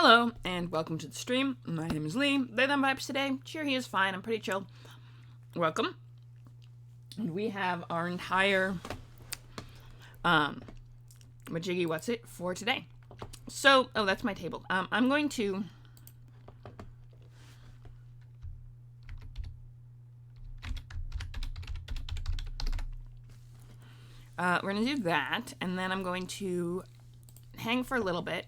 Hello, and welcome to the stream. My name is Lee. They, them vibes today. Sure, he is fine. I'm pretty chill. Welcome. And we have our entire, Majiggy What's It for today. So, oh, that's my table. I'm going to... we're going to do that, and then I'm going to hang for a little bit.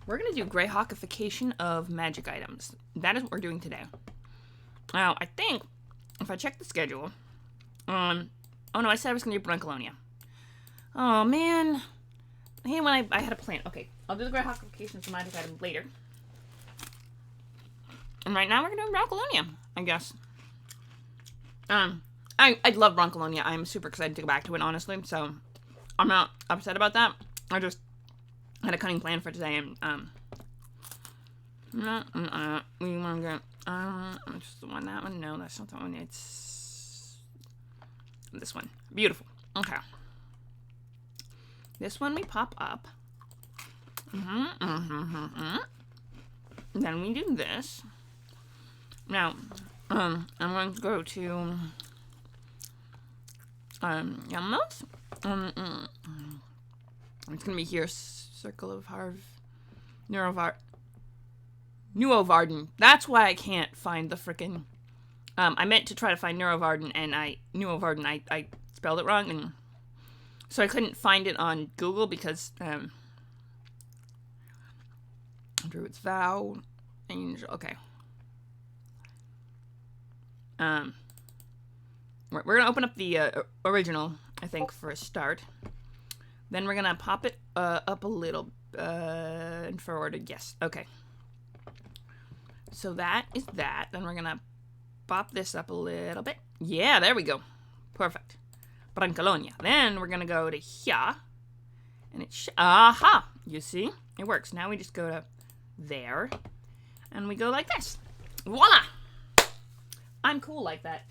We're going to do Greyhawkification of magic items. That is what we're doing today. Now, I think, if I check the schedule, oh no, I said I was going to do Bruncalonia. Oh, man. Hey, when I had a plan. Okay, I'll do the Greyhawkification of magic items later. And right now we're going to do Bruncalonia, I guess. I love Bruncalonia. I'm super excited to go back to it, honestly, so I'm not upset about that. I just had a cunning plan for today, and, we want to get, just the one, that one, no, that's not that one, it's this one. Beautiful. Okay. This one we pop up. Then we do this. Now, I'm going to go to, Yummo's. It's going to be here, Circle of Neurovarden. That's why I can't find the frickin'... I meant to try to find Neurovarden, and I spelled it wrong, and so I couldn't find it on Google because, Druid's Vow, Angel, okay. We're gonna open up the, original, I think, for a start. Then we're gonna pop it, up a little, and forwarded, yes, okay. So that is that. Then we're gonna pop this up a little bit. Yeah, there we go. Perfect. Bruncalonia. Then we're gonna go to here. And it's... aha! You see? It works. Now we just go to there. And we go like this. Voila! I'm cool like that.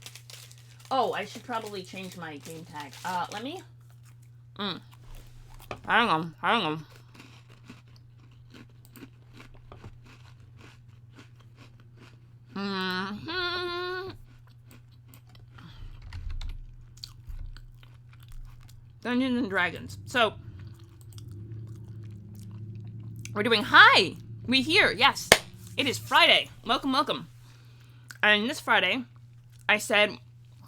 Oh, I should probably change my game tag. Let me... Hang on. Dungeons and Dragons. So, we're doing... Hi! We here, yes. It is Friday. Welcome. And this Friday, I said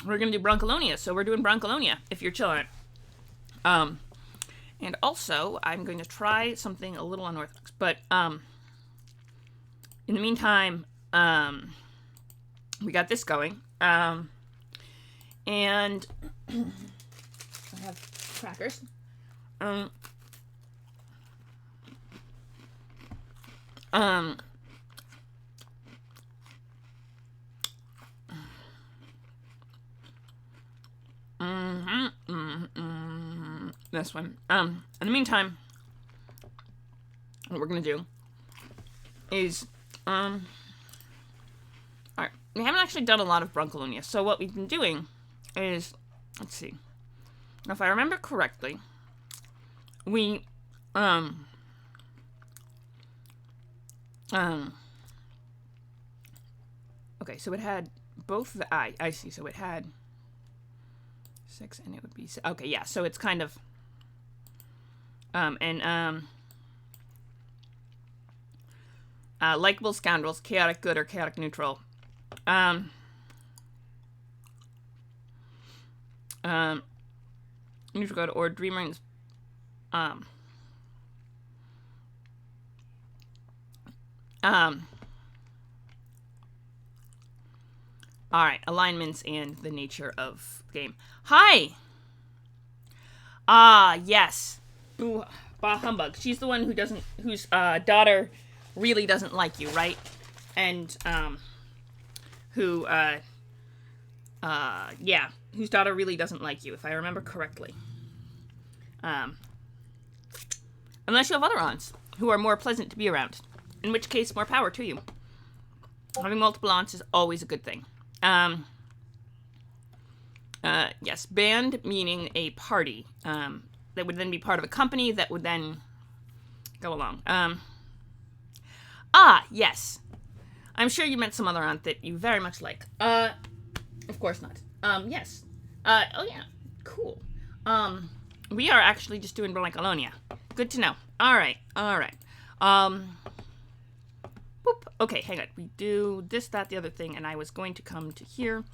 we're going to do Bruncalonia, so we're doing Bruncalonia, if you're chilling. And also, I'm going to try something a little unorthodox. But, in the meantime, we got this going. And I have crackers. This one. In the meantime, what we're gonna do is, alright, we haven't actually done a lot of Bruncalonia, so what we've been doing is, let's see, if I remember correctly, we, okay, so it had both the, I see, so it had 6, and it would be, okay, yeah, so it's kind of, likable scoundrels, chaotic good, or chaotic neutral, neutral good, or dreamers, alright, alignments and the nature of the game. Hi! Yes. Ooh, bah humbug. She's the one whose daughter really doesn't like you, right? And, yeah, whose daughter really doesn't like you, if I remember correctly. Unless you have other aunts, who are more pleasant to be around. In which case, more power to you. Having multiple aunts is always a good thing. Yes, band meaning a party, that would then be part of a company that would then go along. Ah, yes. I'm sure you met some other aunt that you very much like. Of course not. Yes. Oh yeah. Cool. We are actually just doing Blancalonia. Good to know. Alright, alright. Boop. Okay, hang on. We do this, that, the other thing, and I was going to come to here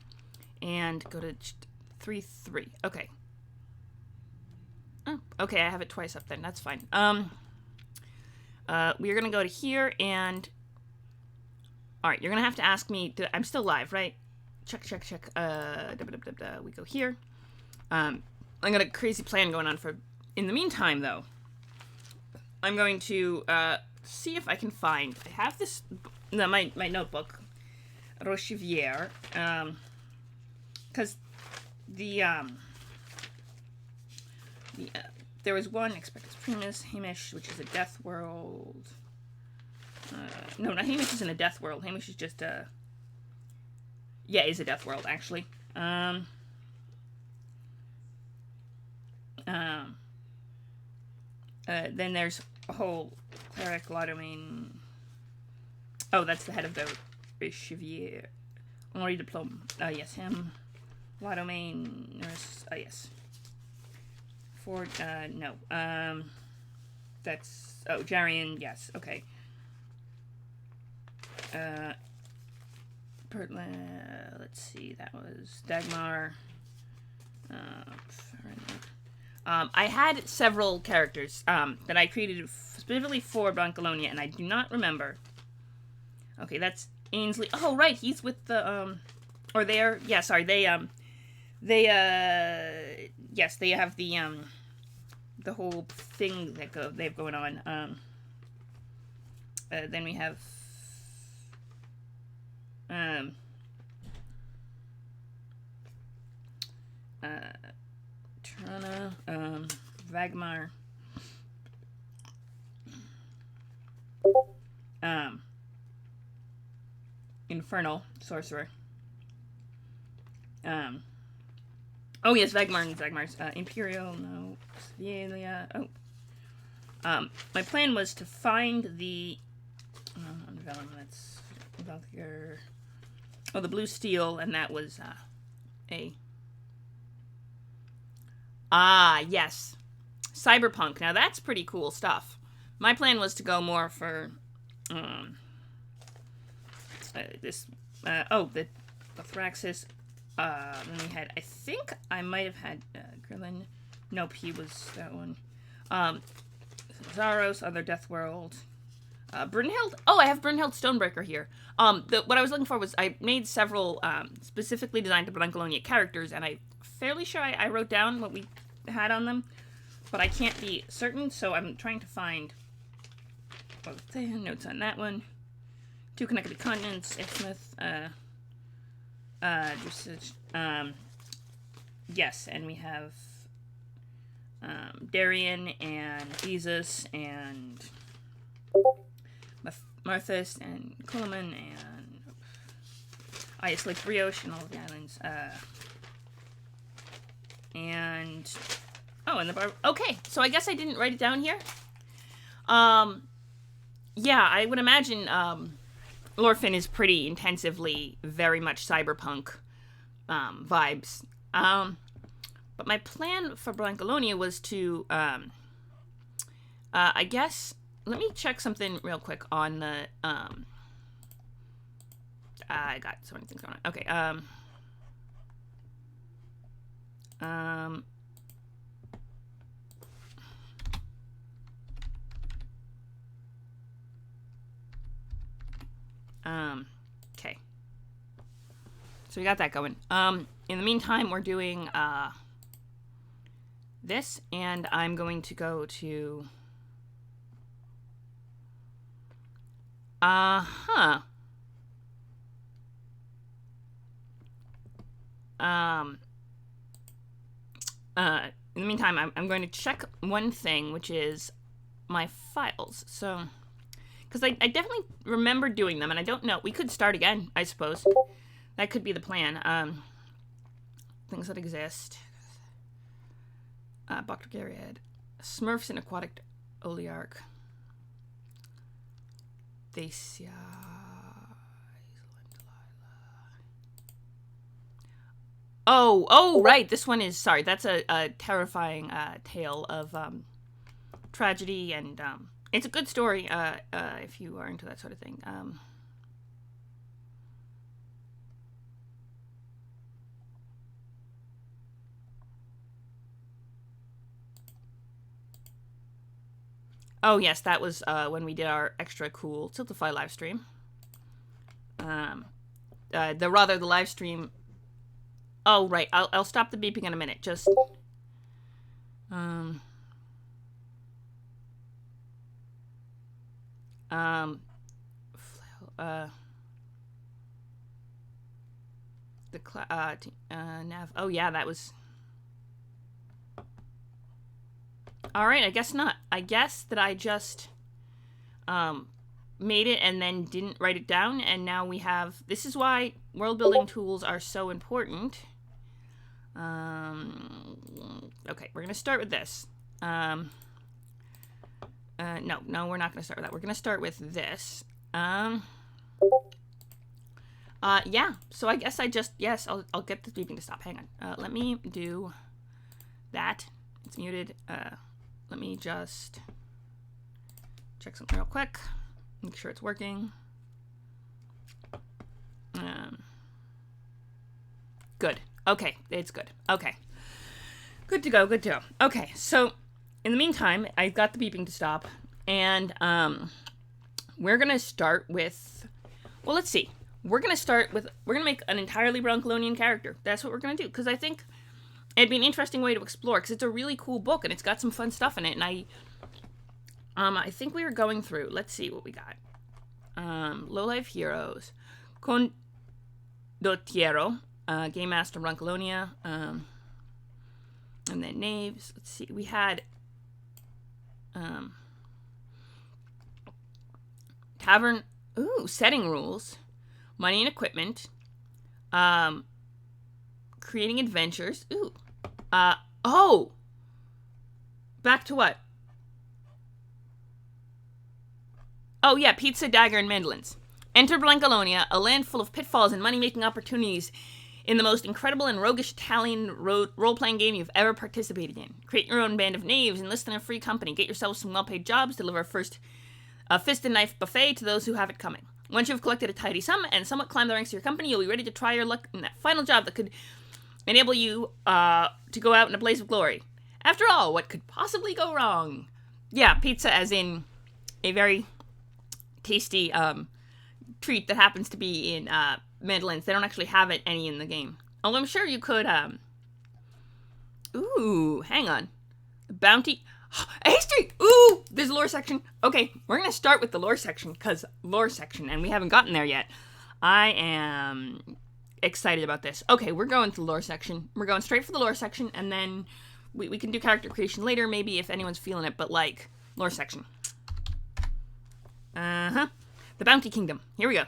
and go to 3-3. Okay. Oh, okay, I have it twice up then. That's fine. We're gonna go to here and... Alright, you're gonna have to ask me... I'm still live, right? Check. We go here. I got a crazy plan going on for... In the meantime, though, I'm going to see if I can find... I have this... No, my notebook. Rochivier. Because there was one, Expectus Primus, Hamish, which is a death world. No, not Hamish isn't a death world. Hamish is just a... Yeah, is a death world, actually. Then there's a whole cleric, Laudomain. Oh, that's the head of the Richivier. Henri de Plom. Yes, him. Laudomain, nurse. Yes. Ford. No. That's. Oh, Jarian. Yes. Okay. Let's see. That was Dagmar. I had several characters that I created specifically for Blancalonia, and I do not remember. Okay, that's Ainsley. Oh, right, he's with the or they're yes, they have the whole thing that they have going on. Then we have Trana, Vagmar, Infernal Sorcerer. Oh yes, Vagmar's Imperial. No, Sielia. Oh. My plan was to find the developments. Oh, the blue steel, and that was a. Ah, yes. Cyberpunk. Now, that's pretty cool stuff. My plan was to go more for, the Thraxis. Then we had, I think I might have had, Grillin. Nope, he was that one. Zaros, Other Death World. Brynhild. Oh, I have Brynhild Stonebreaker here. What I was looking for was, I made several, specifically designed to Blancalonia characters, and I'm fairly sure I wrote down what we had on them, but I can't be certain, so I'm trying to find notes on that one. 2 Connected Continents, Exmouth, yes, and we have Darien and Jesus and Marthas and Coleman and yes, Lake Brioche and all of the islands. And oh, and the bar. Okay, so I guess I didn't write it down here. Yeah, I would imagine Lorfin is pretty intensively, very much cyberpunk vibes. But my plan for Blancalonia was to, I guess, let me check something real quick on the, I got so many things going on. Okay, okay. So we got that going. In the meantime, we're doing, this, and I'm going to go to, in the meantime, I'm going to check one thing, which is my files. So, because I definitely remember doing them, and I don't know. We could start again, I suppose. That could be the plan. Things that exist. Bactriariad. Smurfs and Aquatic Oliarch. Thesia. Oh, right. This one is, sorry, that's a terrifying tale of tragedy, and it's a good story if you are into that sort of thing. Oh, yes, that was when we did our extra cool Tiltify live stream. The live stream. Oh, right. I'll stop the beeping in a minute. Just. Nav. Oh, yeah, that was. Alright, I guess not. I guess that I just made it and then didn't write it down, and now we have... This is why world building tools are so important. Okay, we're going to start with this. No, we're not going to start with that. We're going to start with this. Yeah, so I guess I just... Yes, I'll get the beeping to stop. Hang on. Let me do that. It's muted. Let me just check something real quick. Make sure it's working. Good. Okay, it's good. Okay. Good to go, good to go. Okay, so in the meantime, I've got the beeping to stop. And we're going to start with... Well, let's see. We're going to make an entirely Brunkalonian character. That's what we're going to do. Because I think... It'd be an interesting way to explore, because it's a really cool book, and it's got some fun stuff in it, and I think we were going through, let's see what we got. Low Life Heroes, Condottiero, Game Master Brunkalonia, and then Knaves, let's see, we had, Tavern, Setting Rules, Money and Equipment, Creating Adventures, back to what? Oh, yeah, Pizza, Dagger, and Mandolins. Enter Blancalonia, a land full of pitfalls and money-making opportunities in the most incredible and roguish Italian role-playing game you've ever participated in. Create your own band of knaves, enlist in a free company, get yourself some well-paid jobs, deliver a fist and knife buffet to those who have it coming. Once you've collected a tidy sum and somewhat climbed the ranks of your company, you'll be ready to try your luck in that final job that could enable you to go out in a blaze of glory. After all, what could possibly go wrong? Yeah, pizza as in a very tasty treat that happens to be in mandolins. They don't actually have any in the game. Although I'm sure you could... Ooh, hang on. Bounty... A history! Ooh, there's a lore section. Okay, we're going to start with the lore section, because lore section, and we haven't gotten there yet. I am... excited about this. Okay, we're going to the lore section. We're going straight for the lore section, and then we can do character creation later, maybe if anyone's feeling it, but like, lore section. The Bounty Kingdom. Here we go.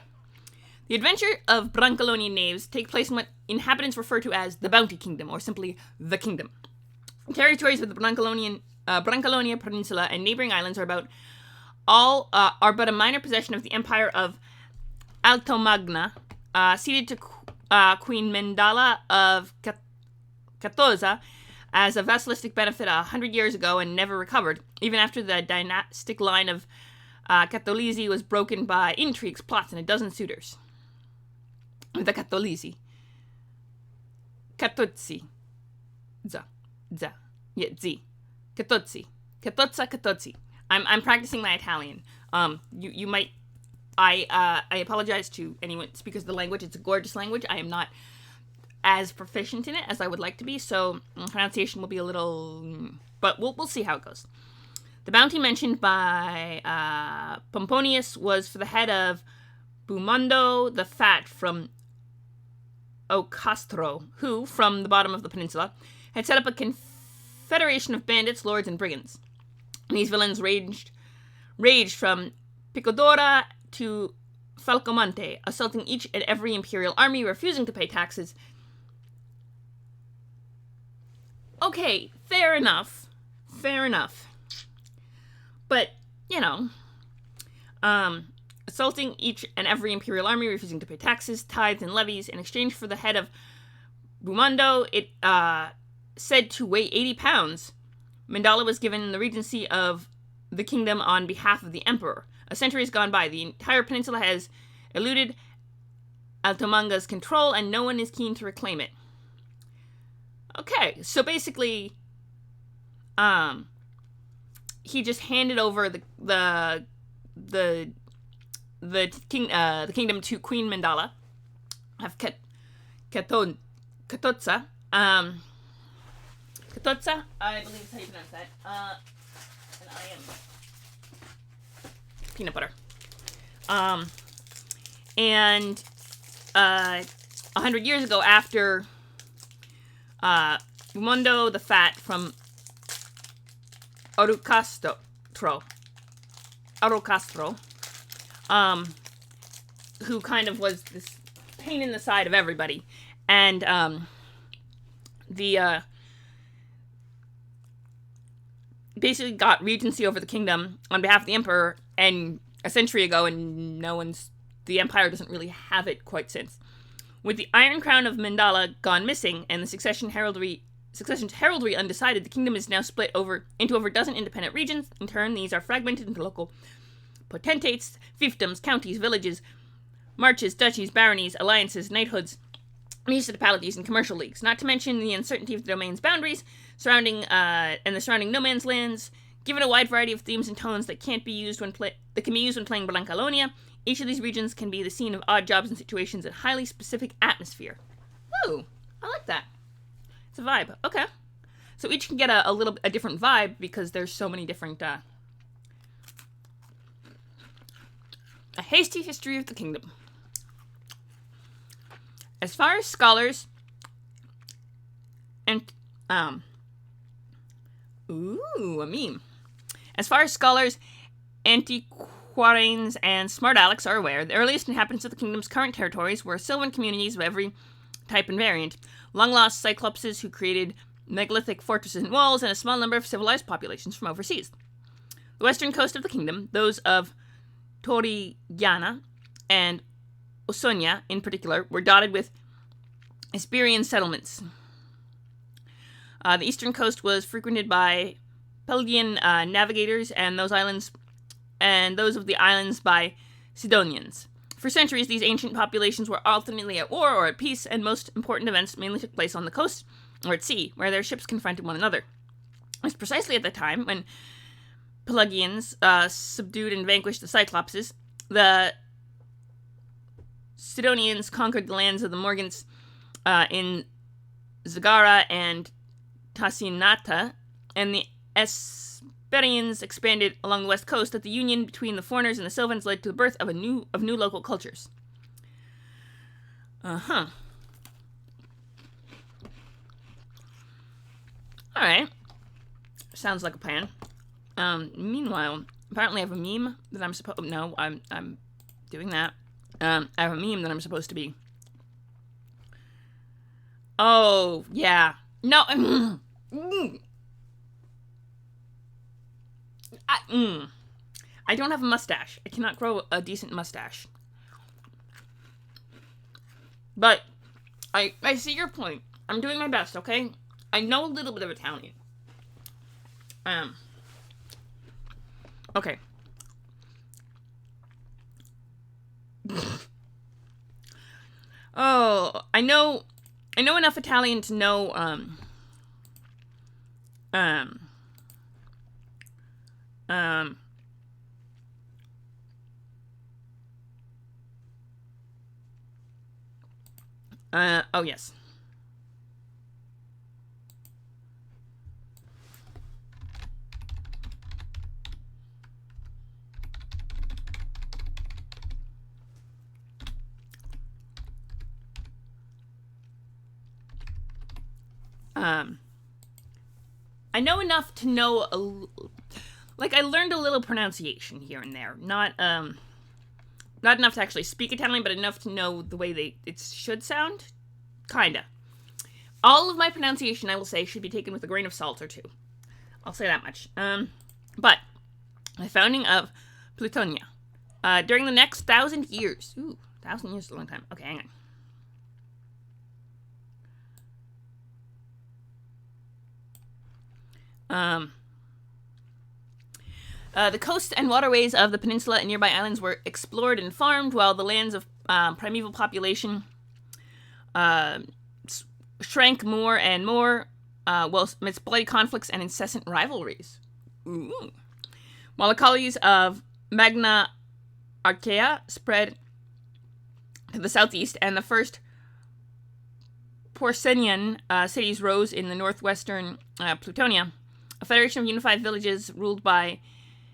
The adventure of Brunkalonian knaves take place in what inhabitants refer to as the Bounty Kingdom, or simply the Kingdom. Territories with the Brunkalonia Peninsula and neighboring islands are but a minor possession of the Empire of Altomagna, ceded to Queen Mendala of Catoza as a vassalistic benefit 100 years ago and never recovered, even after the dynastic line of Catolizi was broken by intrigues, plots, and a dozen suitors. The Catolizi. Catozzi. Zi. Catozzi. Catozzi. I'm practicing my Italian. You might... I apologize to anyone speakers of the language. It's a gorgeous language. I am not as proficient in it as I would like to be, so pronunciation will be a little... But we'll see how it goes. The bounty mentioned by Pomponius was for the head of Bumondo the Fat from Ocastro, who, from the bottom of the peninsula, had set up a confederation of bandits, lords, and brigands. These villains raged from Picodora to Falcomonte, assaulting each and every imperial army, refusing to pay taxes. Okay, fair enough. But, assaulting each and every imperial army, refusing to pay taxes, tithes, and levies. In exchange for the head of Bumando, it said to weigh 80 pounds, Mandala was given the regency of the kingdom on behalf of the emperor. A century has gone by. The entire peninsula has eluded Altomanga's control, and no one is keen to reclaim it. Okay, so basically, he just handed over the kingdom to Queen Mandala of Katotsa. Katotsa, I believe is how you pronounce that. And I am peanut butter. And 100 years ago, after Mundo the Fat from Arocastro, who kind of was this pain in the side of everybody, and basically got regency over the kingdom on behalf of the emperor, and a century ago, and the empire doesn't really have it quite since. With the Iron Crown of Mandala gone missing, and the succession's heraldry undecided, the kingdom is now split into over a dozen independent regions. In turn, these are fragmented into local potentates, fiefdoms, counties, villages, marches, duchies, baronies, alliances, knighthoods, municipalities, and commercial leagues. Not to mention the uncertainty of the domain's boundaries and the surrounding no man's lands. Given a wide variety of themes and tones that can be used when playing Blancalonia, each of these regions can be the scene of odd jobs and situations in highly specific atmosphere. Woo! I like that. It's a vibe. Okay. So each can get a different vibe because there's so many different, A hasty history of the kingdom. As far as scholars and, ooh, a meme. As far as scholars, antiquarians, and smart Alecs are aware, the earliest inhabitants of the kingdom's current territories were sylvan communities of every type and variant, long-lost cyclopses who created megalithic fortresses and walls, and a small number of civilized populations from overseas. The western coast of the kingdom, those of Torrigiana and Osonia in particular, were dotted with Hesperian settlements. The eastern coast was frequented by Pelagian navigators, and those of the islands by Sidonians. For centuries, these ancient populations were alternately at war or at peace, and most important events mainly took place on the coast or at sea, where their ships confronted one another. It was precisely at the time when Pelagians subdued and vanquished the Cyclopses, the Sidonians conquered the lands of the Morgants in Zagara and Tassinata, and the Hesperians expanded along the west coast. That the union between the foreigners and the Sylvans led to the birth of new local cultures. Alright. Sounds like a plan. Meanwhile, apparently I have a meme that I'm supposed... No, I'm doing that. I have a meme that I'm supposed to be... Oh, yeah. No, I don't have a mustache. I cannot grow a decent mustache. But, I see your point. I'm doing my best, okay? I know a little bit of Italian. Okay. Oh, I know enough Italian to know, oh yes. I know enough to know, I learned a little pronunciation here and there. Not enough to actually speak Italian, but enough to know the way it should sound. Kinda. All of my pronunciation, I will say, should be taken with a grain of salt or two. I'll say that much. But the founding of Plutonia During the next 1,000 years. Ooh, 1,000 years is a long time. Okay, hang on. The coasts and waterways of the peninsula and nearby islands were explored and farmed, while the lands of primeval population shrank more and more, amidst bloody conflicts and incessant rivalries. Ooh. While the colonies of Magna Archaea spread to the southeast, and the first Porsenian cities rose in the northwestern Plutonia, a federation of unified villages ruled by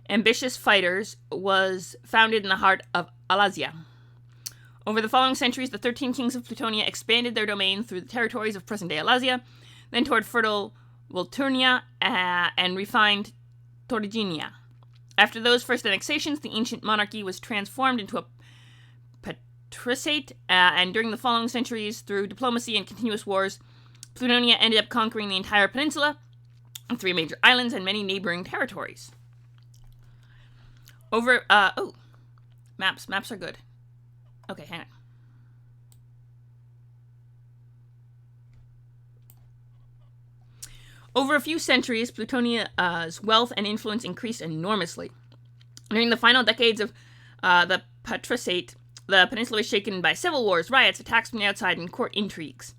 ambitious fighters was founded in the heart of Alazia. Over the following centuries, the 13 kings of Plutonia expanded their domain through the territories of present-day Alazia, then toward fertile Volturnia and refined Torriginia. After those first annexations, the ancient monarchy was transformed into a patriciate, and during the following centuries, through diplomacy and continuous wars, Plutonia ended up conquering the entire peninsula, 3 major islands, and many neighboring territories. Maps. Maps are good. Okay, hang on. Over a few centuries, Plutonia's wealth and influence increased enormously. During the final decades of the patriciate, the peninsula was shaken by civil wars, riots, attacks from the outside, and court intrigues.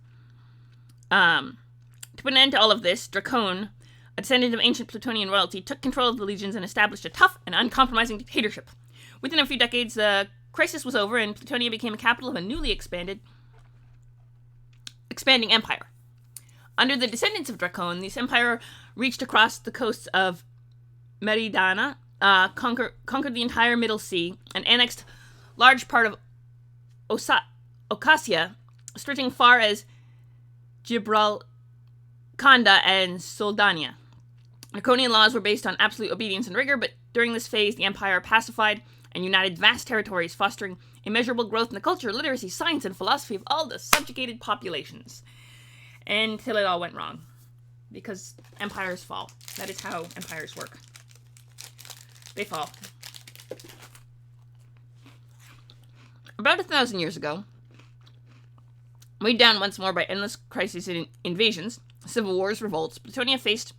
To put an end to all of this, Dracone, a descendant of ancient Plutonian royalty, took control of the legions and established a tough and uncompromising dictatorship. Within a few decades, the crisis was over, and Plutonia became a capital of a newly expanding empire. Under the descendants of Dracone, this empire reached across the coasts of Meridiana, conquered the entire Middle Sea, and annexed large part of Ocasia, stretching far as Gibralconda and Soldania. Draconian laws were based on absolute obedience and rigor, but during this phase, the empire pacified and united vast territories, fostering immeasurable growth in the culture, literacy, science, and philosophy of all the subjugated populations. Until it all went wrong. Because empires fall. That is how empires work. They fall. About 1,000 years ago, weighed down once more by endless crises and invasions, civil wars, revolts, Plutonia faced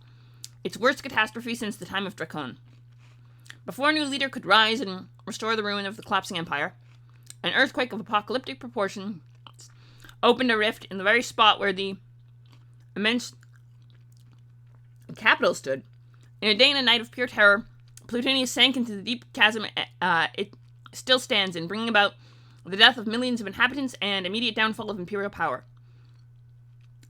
its worst catastrophe since the time of Dracone. Before a new leader could rise and restore the ruin of the collapsing empire, an earthquake of apocalyptic proportions opened a rift in the very spot where the immense capital stood. In a day and a night of pure terror, Plutonia sank into the deep chasm it still stands in, bringing about the death of millions of inhabitants and immediate downfall of imperial power.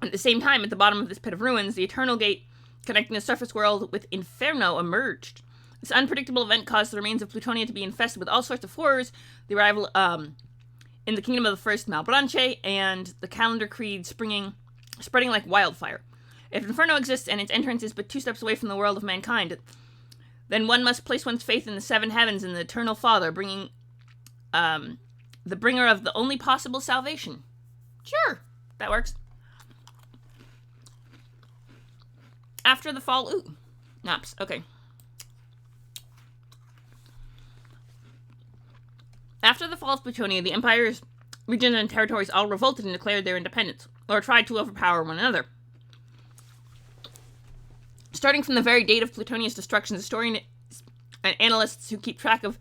At the same time, at the bottom of this pit of ruins, the eternal gate connecting the surface world with Inferno emerged. This unpredictable event caused the remains of Plutonia to be infested with all sorts of horrors, the arrival in the kingdom of the first Malbranche, and the calendar creed spreading like wildfire. If Inferno exists and its entrance is but 2 steps away from the world of mankind, then one must place one's faith in the 7 heavens and the Eternal Father, bringing the bringer of the only possible salvation. Sure, that works. After the fall, naps, okay. After the fall of Plutonia, the Empire's regions and territories all revolted and declared their independence, or tried to overpower one another. Starting from the very date of Plutonia's destruction, historians and analysts who keep track of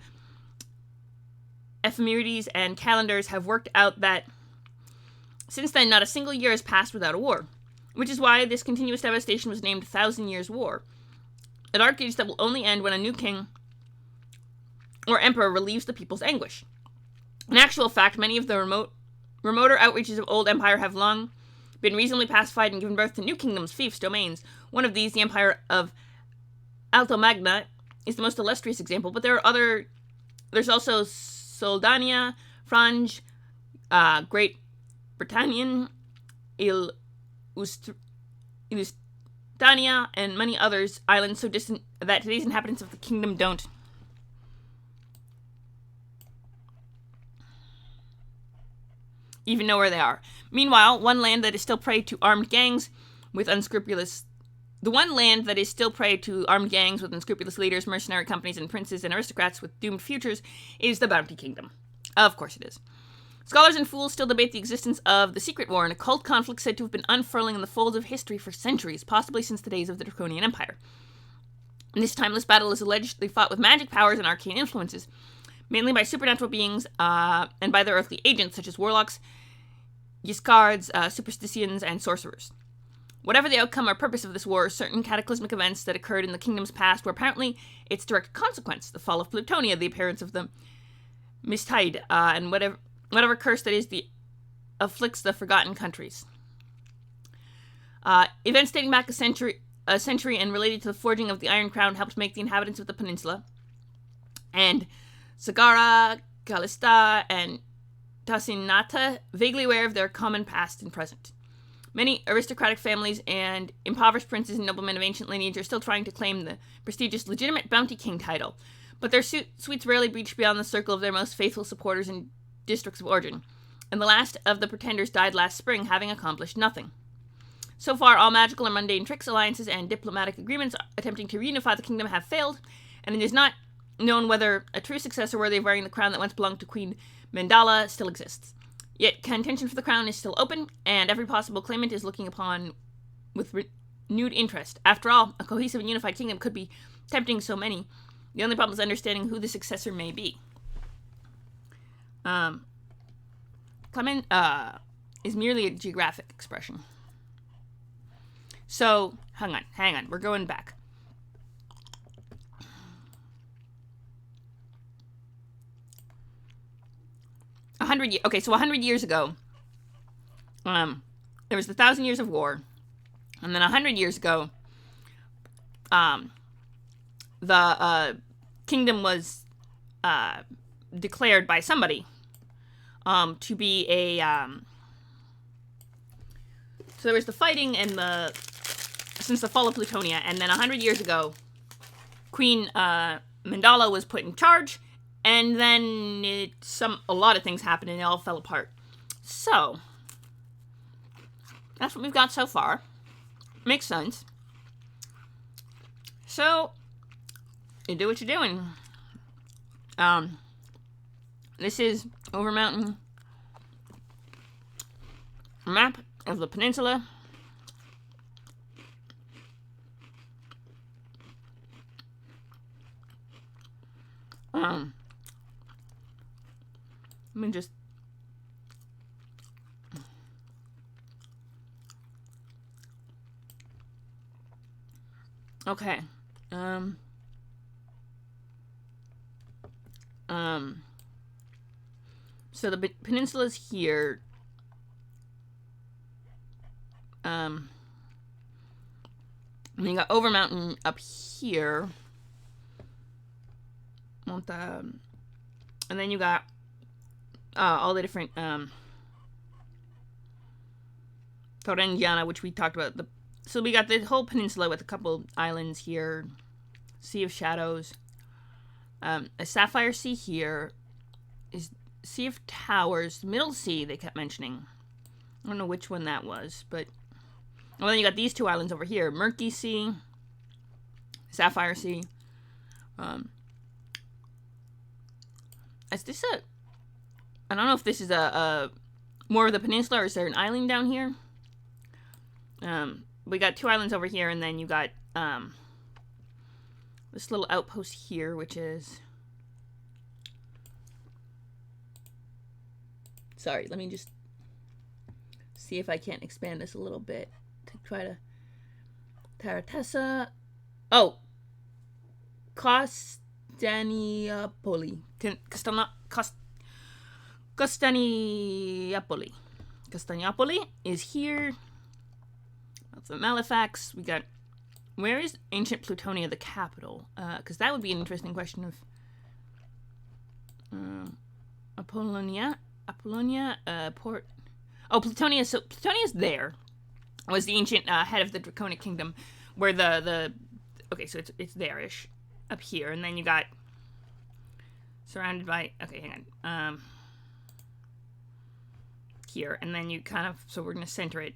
ephemerides and calendars have worked out that since then not a single year has passed without a war, which is why this continuous devastation was named 1,000 Years' War, a dark age that will only end when a new king or emperor relieves the people's anguish. In actual fact, many of the remoter outreaches of old empire have long been reasonably pacified and given birth to new kingdoms, fiefs, domains. One of these, the empire of Alto Magna, is the most illustrious example, but there's also Soldania, Frange, Great Britannian, Illustania, and many others, islands so distant that today's inhabitants of the kingdom don't even know where they are. Meanwhile, one land that is still prey to armed gangs with unscrupulous The one land that is still prey to armed gangs with unscrupulous leaders, mercenary companies, and princes and aristocrats with doomed futures is the Bounty Kingdom. Of course it is. Scholars and fools still debate the existence of the Secret War, an occult conflict said to have been unfurling in the folds of history for centuries, possibly since the days of the Draconian Empire. And this timeless battle is allegedly fought with magic powers and arcane influences, mainly by supernatural beings and by their earthly agents, such as warlocks, Yscards, superstitions, and sorcerers. Whatever the outcome or purpose of this war, certain cataclysmic events that occurred in the kingdom's past were apparently its direct consequence: the fall of Plutonia, the appearance of the Mistide, and whatever curse that is afflicts the forgotten countries. Events dating back a century and related to the forging of the Iron Crown helped make the inhabitants of the peninsula and Sagara, Galista, and Tasinata vaguely aware of their common past and present. Many aristocratic families and impoverished princes and noblemen of ancient lineage are still trying to claim the prestigious legitimate Bounty King title, but their suites rarely reach beyond the circle of their most faithful supporters and districts of origin, and the last of the pretenders died last spring, having accomplished nothing. So far, all magical or mundane tricks, alliances, and diplomatic agreements attempting to reunify the kingdom have failed, and it is not known whether a true successor worthy of wearing the crown that once belonged to Queen Mandala still exists. Yet, contention for the crown is still open, and every possible claimant is looking upon with renewed interest. After all, a cohesive and unified kingdom could be tempting so many. The only problem is understanding who the successor may be. Clement is merely a geographic expression. So, hang on. We're going back. So 100 years ago, there was the 1,000 Years of War, and then 100 years ago, the kingdom was declared by somebody to be a. So there was the fighting and since the fall of Plutonia, and then 100 years ago, Queen Mandala was put in charge. And then a lot of things happened and it all fell apart. So, that's what we've got so far. Makes sense. So, you do what you're doing. This is Overmountain map of the peninsula. Let me just. Okay. So the peninsula's here. And you got Overmountain up here. And then you got all the different Torengiana, which we talked about. So we got the whole peninsula with a couple islands here. Sea of Shadows. A Sapphire Sea here. Is Sea of Towers. Middle Sea, they kept mentioning. I don't know which one that was, but. Well, then you got these two islands over here. Murky Sea. Sapphire Sea. Is this I don't know if this is a more of the peninsula, or is there an island down here? We got two islands over here, and then you got this little outpost here, which is. Sorry, let me just see if I can't expand this a little bit to try to. Taratessa. Oh, Castaniapoli. Castaniapoli is here. That's the Malefax. We got. Where is ancient Plutonia, the capital? Because that would be an interesting question of. Apollonia, port. Oh, Plutonia. So Plutonia's there. Was the ancient head of the Draconic Kingdom, where the. Okay, so it's there-ish, up here, and then you got. Surrounded by. Okay, hang on. Here, and then you kind of. So we're gonna center it,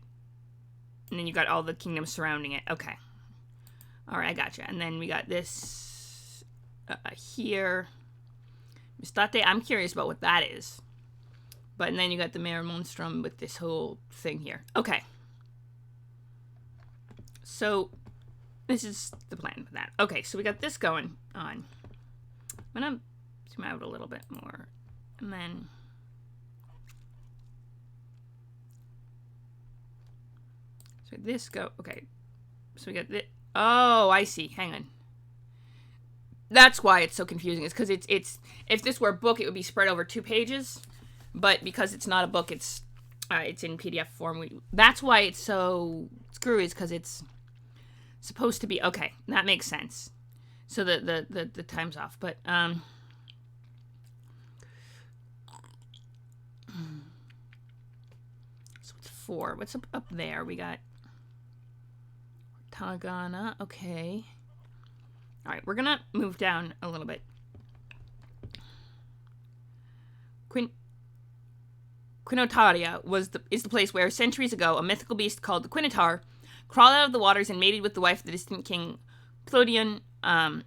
and then you got all the kingdoms surrounding it. Okay. All right, I gotcha. And then we got this here. Mistate, I'm curious about what that is. But and then you got the Mare Monstrum with this whole thing here. Okay. So this is the plan for that. Okay, so we got this going on. I'm gonna zoom out a little bit more. And then so this go okay. So we got this. Oh, I see. Hang on. That's why it's so confusing. It's because it's if this were a book, it would be spread over 2 pages. But because it's not a book, it's in PDF form. That's why it's so screwy, is because it's supposed to be okay. That makes sense. So the time's off, but so it's 4. What's up there? We got Tagana. Okay. All right, we're gonna move down a little bit. Quinotaria is the place where centuries ago a mythical beast called the Quinotar crawled out of the waters and mated with the wife of the distant king Clodion of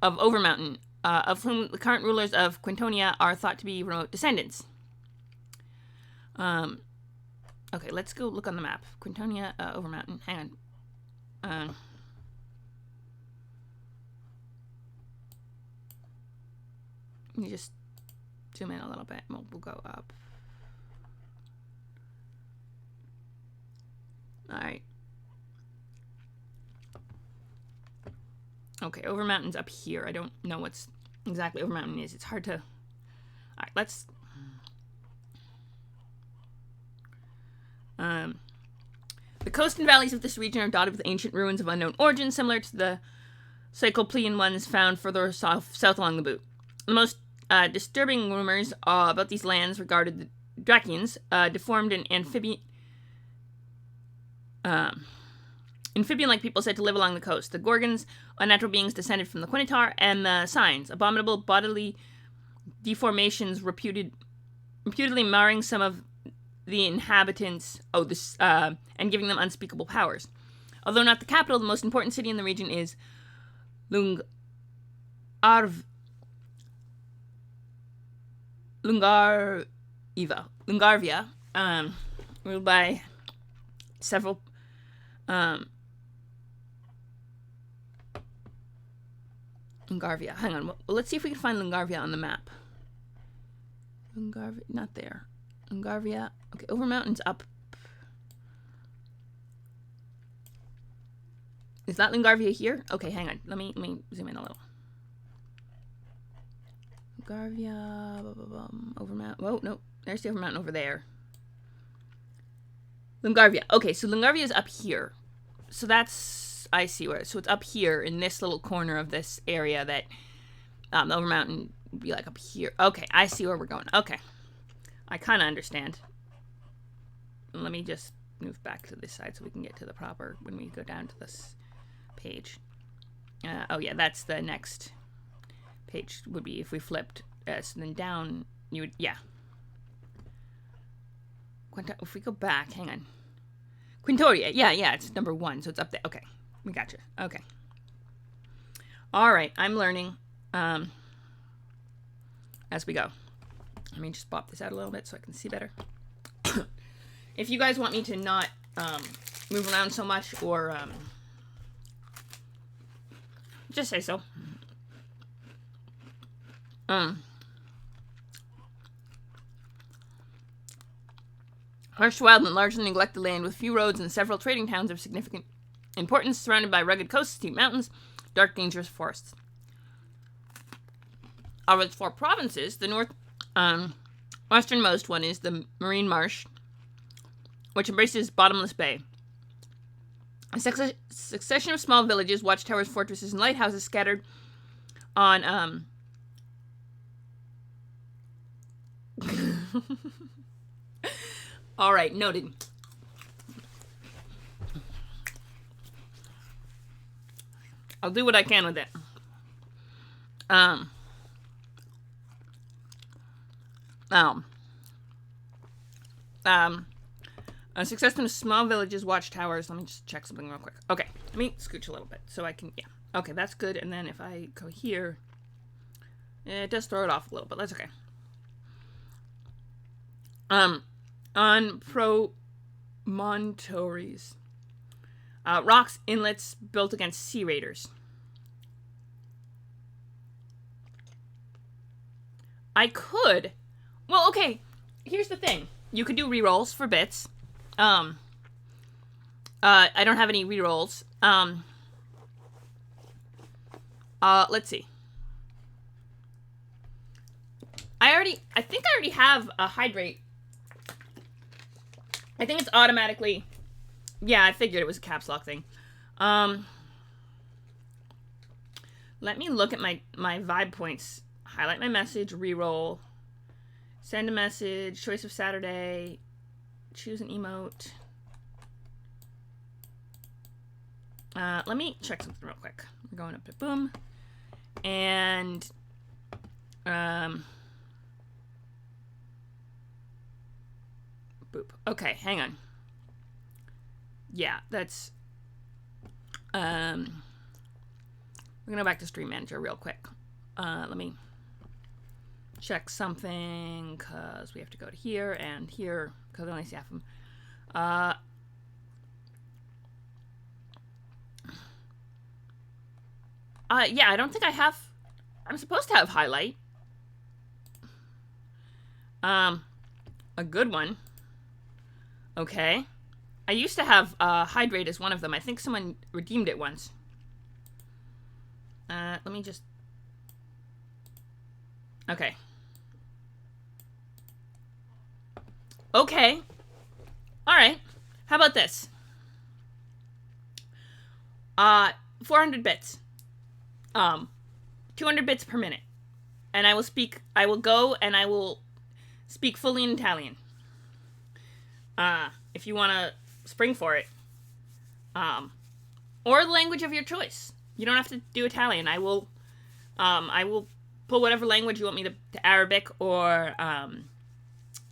Overmountain, of whom the current rulers of Quintonia are thought to be remote descendants. Okay, let's go look on the map. Quintonia, Overmountain. Hang on. Let me just zoom in a little bit. We'll go up. All right. Okay, Overmountain's up here. I don't know what's exactly Overmountain is. It's hard to... All right, let's... The coast and valleys of this region are dotted with ancient ruins of unknown origin, similar to the Cyclopean ones found further south along the Boot. The most disturbing rumors about these lands regarded the Drakians, deformed and amphibian-like people said to live along the coast. The Gorgons, unnatural beings descended from the Quinotar, and the Signs, abominable bodily deformations reputedly marring some of the inhabitants and giving them unspeakable powers. Although not the capital, the most important city in the region is Lungarvia, ruled by several Lungarvia. Hang on. Well, let's see if we can find Lungarvia on the map. Lungarvia, not there. Lungarvia. Okay, Overmountain's up. Is that Lungarvia here? Okay, hang on. Let me zoom in a little. Lungarvia, Overmountain. Whoa, no. There's the Overmountain over there. Lungarvia. Okay, so Lungarvia is up here. So that's... I see where... So it's up here in this little corner of this area that the Overmountain would be like up here. Okay, I see where we're going. Okay. I kind of understand. Let me just move back to this side so we can get to the proper... When we go down to this page. Oh, yeah, that's the next page would be if we flipped. So then down, you would... Yeah. If we go back, hang on. Quintoria, yeah, it's number 1, so it's up there. Okay, we gotcha. Okay. All right, I'm learning as we go. Let me just pop this out a little bit so I can see better. If you guys want me to not move around so much or just say so. Harsh wildland, largely neglected land with few roads and several trading towns of significant importance, surrounded by rugged coasts, steep mountains, dark, dangerous forests. Of its 4 provinces, the westernmost one is the Marine Marsh, which embraces Bottomless Bay. A succession of small villages, watchtowers, fortresses, and lighthouses scattered on all right, noted. I'll do what I can with it. A succession of small villages, watchtowers. Let me just check something real quick. Okay, Let me scooch a little bit so I can, yeah. Okay, that's good. And then if I go here, it does throw it off a little, but that's okay. On promontories, rocks, inlets built against sea raiders. I could, well, okay, here's the thing. You could do rerolls for bits. I don't have any rerolls. Let's see. I think I already have a hydrate. I think it's automatically, yeah, I figured it was a caps lock thing. Let me look at my vibe points. Highlight my message, reroll, send a message, choice of Saturday, choose an emote. Let me check something real quick. We're going up to boom. And, boop. Okay, hang on. Yeah, that's, we're gonna go back to Stream Manager real quick. Let me check something, because we have to go to here and here, because I only see half of them. Yeah, I don't think I have, I'm supposed to have highlight. A good one. Okay. I used to have hydrate as one of them. I think someone redeemed it once. Let me just, okay. Okay. Alright. How about this? 400 bits. 200 bits per minute. And I will go and I will speak fully in Italian. If you want to spring for it. Or the language of your choice. You don't have to do Italian. I will pull whatever language you want me to Arabic or,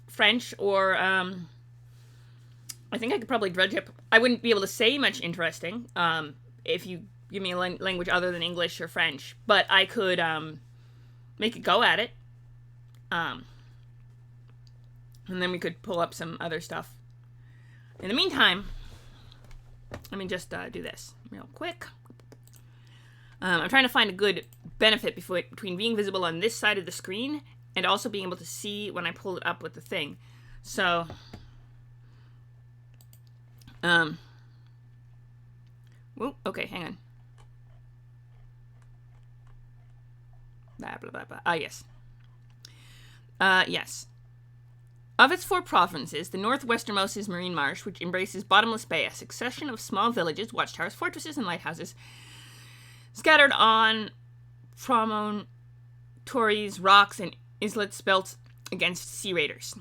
French or, I think I could probably dredge it. I wouldn't be able to say much interesting, if you give me a language other than English or French, but I could, make a go at it. And then we could pull up some other stuff. In the meantime, let me just do this real quick. I'm trying to find a good benefit between being visible on this side of the screen and also being able to see when I pull it up with the thing. So, whoop, okay, hang on. Blah, blah, blah, blah. Yes. Yes. Of its 4 provinces, the northwesternmost is Marine Marsh, which embraces Bottomless Bay, a succession of small villages, watchtowers, fortresses, and lighthouses, scattered on promontories, rocks, and islets built against sea raiders.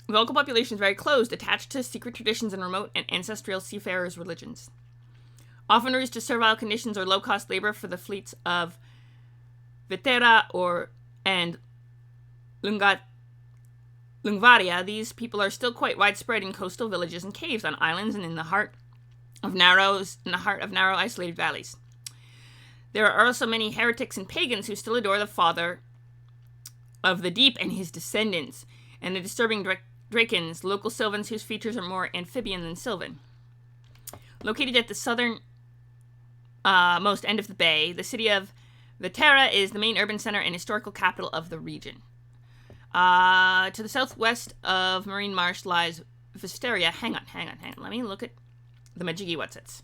The local population is very closed, attached to secret traditions and remote and ancestral seafarers' religions. Often reduced to servile conditions or low-cost labor for the fleets of Vetera and Lungvaria, these people are still quite widespread in coastal villages and caves, on islands, and in the heart of narrow, isolated valleys. There are also many heretics and pagans who still adore the Father of the Deep and his descendants, and the disturbing Drakens, local Sylvans whose features are more amphibian than Sylvan. Located at the southern most end of the bay, the city of Vetera is the main urban center and historical capital of the region. To the southwest of Marine Marsh lies Visteria. Hang on. Let me look at the Majiggy Whatsits.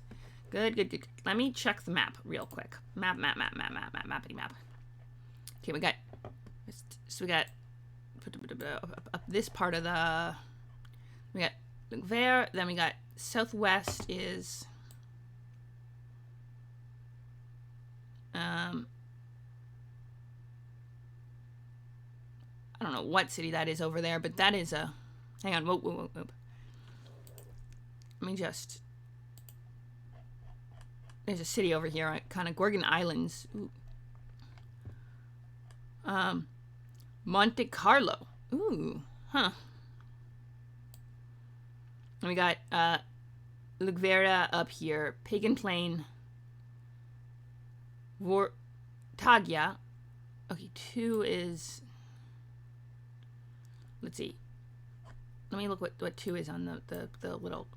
Good. Let me check the map real quick. Mappity map. Okay, we got up this part of the, we got there, then we got southwest is, I don't know what city that is over there, but that is a, hang on, whoop. Let me just, there's a city over here, kind of Gorgon Islands. Ooh. Monte Carlo. Ooh, huh. And we got Lugvera up here, Pagan Plain, Vortagia. Okay, 2 is... Let's see. Let me look what 2 is on the little...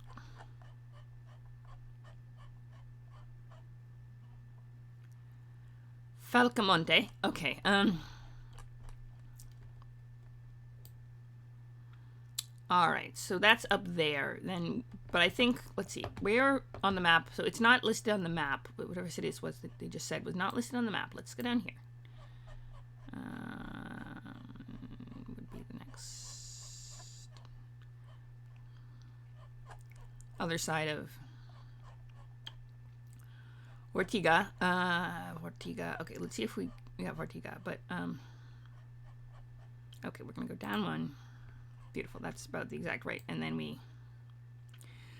Falcamonte. Okay, Alright, so that's up there. Then, but I think, let's see, where on the map? So it's not listed on the map, but whatever city this was that they just said was not listed on the map. Let's go down here. Would be the next other side of Ortiga. Ortiga. Okay, let's see if we have Ortiga, but okay, we're gonna go down one. Beautiful. That's about the exact right. And then we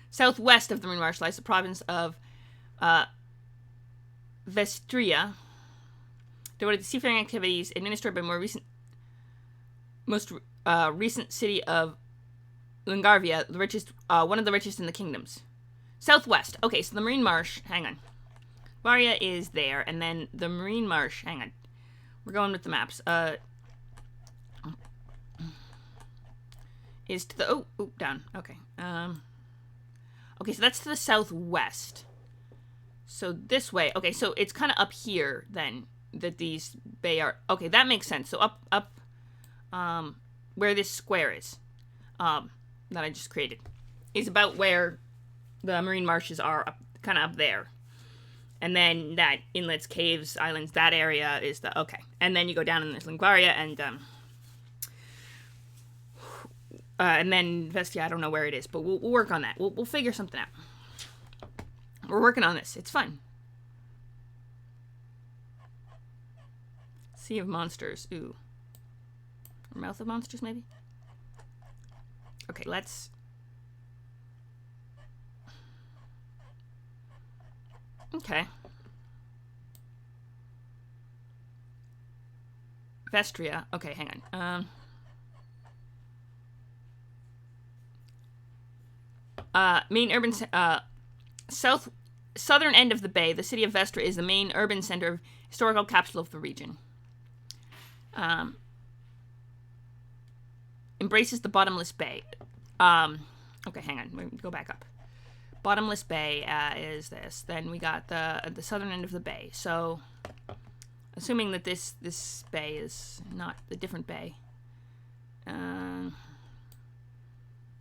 southwest of the Marine Marsh lies the province of Vestria, devoted to seafaring activities, administered by most recent city of Lungarvia, the richest, one of the richest in the kingdoms. Southwest. Okay, so the Marine Marsh. Hang on. Varia is there, and then the Marine Marsh. Hang on. We're going with the maps. Is to the down. Okay. Okay, so that's to the southwest. So this way. Okay, so it's kind of up here then that these bay are. Okay, that makes sense. So up where this square is that I just created is about where the marine marshes are, up, kind of up there. And then that inlets, caves, islands, that area is the okay. And then you go down in this Linguaria and then Vestia, I don't know where it is, but we'll work on that. We'll figure something out. We're working on this. It's fun. Sea of Monsters. Ooh. Or Mouth of Monsters, maybe? Okay, let's... Okay. Vestria. Okay, hang on. Main urban... southern end of the bay, the city of Vestra is the main urban center of historical capital of the region. Embraces the Bottomless Bay. Okay, hang on. Let me go back up. Bottomless Bay is this. Then we got the southern end of the bay. So, assuming that this bay is not the different bay.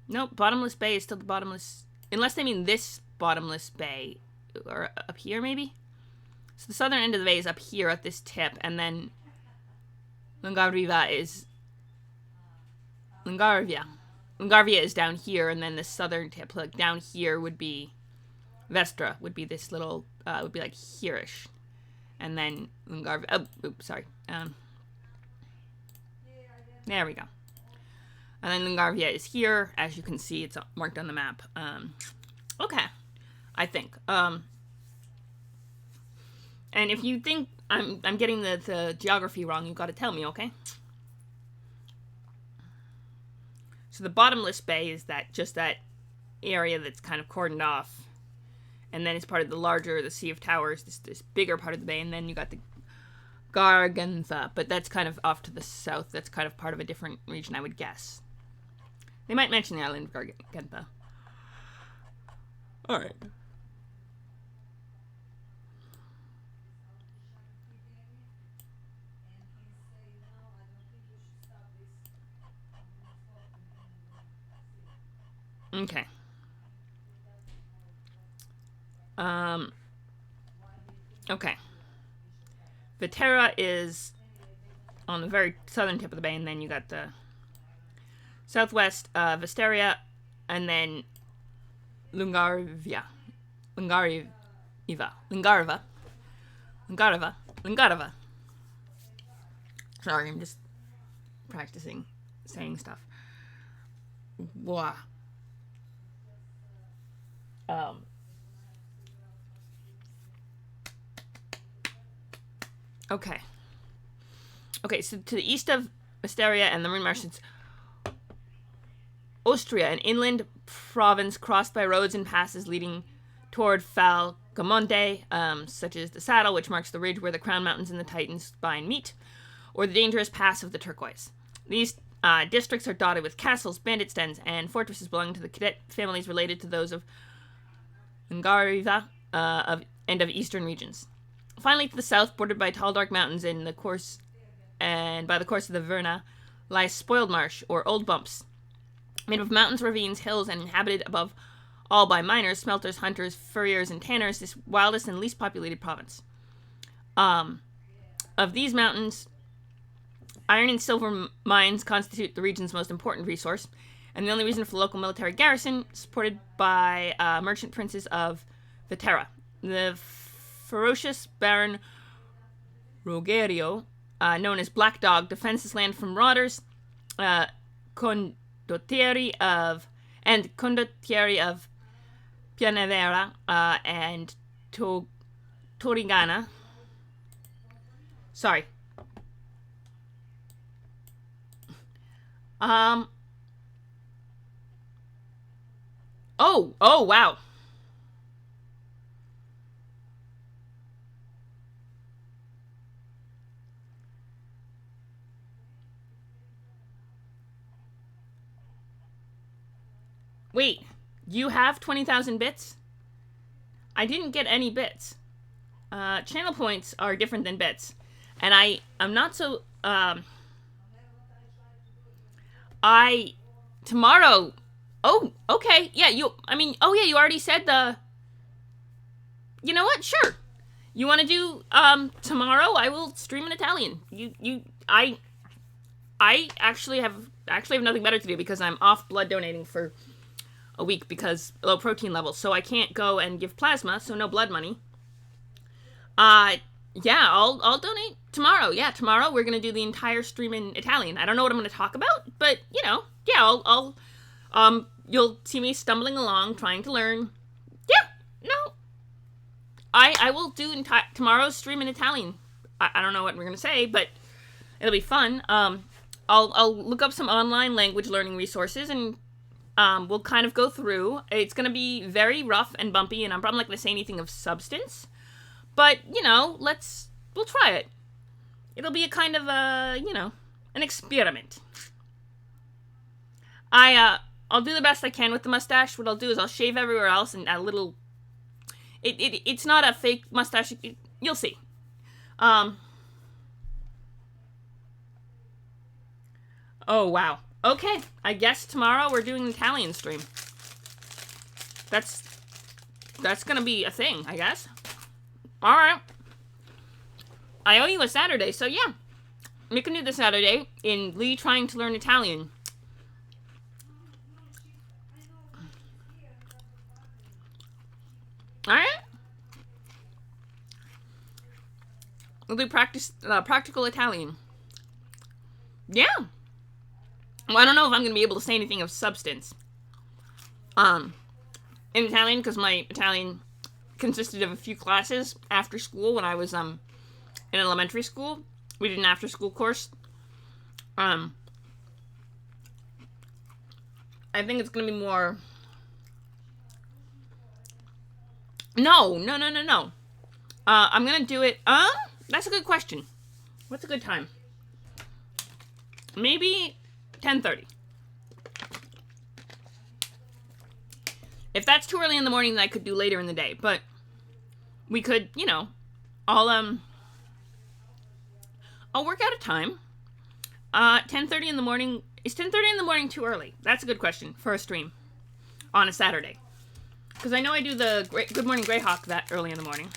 Nope, Bottomless Bay is still the bottomless... Unless they mean this Bottomless Bay. Or up here, maybe? So the southern end of the bay is up here at this tip. And then Lungarvia is... Lungarvia is down here. And then the southern tip, like down here, would be... Vestra would be this little... would be like here-ish. And then Lungarvia... Oh, oops, sorry. There we go. And then Lungarvia is here. As you can see, it's marked on the map. Okay. I think. And if you think I'm getting the geography wrong, you've got to tell me, okay? So the Bottomless Bay is just that area that's kind of cordoned off. And then it's part of the Sea of Towers, this bigger part of the bay. And then you got the Gargantha. But that's kind of off to the south. That's kind of part of a different region, I would guess. They might mention the island of Gargantha. Alright. Okay. Okay. Viterra is on the very southern tip of the bay, and then you got the southwest, Vesteria, and then Lungarva. Sorry, I'm just practicing saying stuff. Wow. Okay. Okay, so to the east of Vesteria and the Marine Marsh, it's Austria, an inland province crossed by roads and passes leading toward Falcamonte. Gamonte, such as the Saddle, which marks the ridge where the Crown Mountains and the Titan Spine meet, or the dangerous Pass of the Turquoise. These districts are dotted with castles, bandit dens, and fortresses belonging to the cadet families related to those of Ngariva and of eastern regions. Finally, to the south, bordered by tall, dark mountains by the course of the Verna, lies Spoiled Marsh, or Old Bumps, made of mountains, ravines, hills, and inhabited above all by miners, smelters, hunters, furriers, and tanners, this wildest and least populated province. Of these mountains, iron and silver mines constitute the region's most important resource, and the only reason for the local military garrison, supported by merchant princes of Vetera. The ferocious Baron Rogerio, known as Black Dog, defends this land from marauders, condottieri of Pianavera and Torigana. Sorry. Oh, wow. Wait, you have 20,000 bits? I didn't get any bits. Channel points are different than bits. And I'm not so, tomorrow, oh, okay, yeah, you already said you know what, sure. You want to do, tomorrow, I will stream in Italian. I actually have nothing better to do because I'm off blood donating for a week because low protein levels, so I can't go and give plasma, so no blood money. Yeah, I'll donate tomorrow. Yeah, tomorrow we're gonna do the entire stream in Italian. I don't know what I'm gonna talk about, but yeah, I'll you'll see me stumbling along trying to learn. Yeah, no, I will do tomorrow's stream in Italian. I don't know what we're gonna say, but it'll be fun. I'll look up some online language learning resources and we'll kind of go through. It's going to be very rough and bumpy, and I'm probably not going to say anything of substance. But, we'll try it. It'll be a kind of an experiment. I'll do the best I can with the mustache. What I'll do is I'll shave everywhere else and add a little... It's not a fake mustache. You'll see. Oh, wow. Okay, I guess tomorrow we're doing an Italian stream. That's gonna be a thing, I guess. Alright. I owe you a Saturday, so yeah. We can do the Saturday in Lee trying to learn Italian. Alright. We'll do practical Italian. Yeah. Well, I don't know if I'm going to be able to say anything of substance. In Italian, because my Italian consisted of a few classes after school when I was, in elementary school. We did an after-school course. I think it's going to be more... No. I'm going to do it... That's a good question. What's a good time? Maybe 10:30. If that's too early in the morning, then I could do later in the day. But we could, I'll work out a time. 10:30 in the morning. Is 10:30 in the morning too early? That's a good question for a stream on a Saturday. Because I know I do the Good Morning Greyhawk that early in the morning.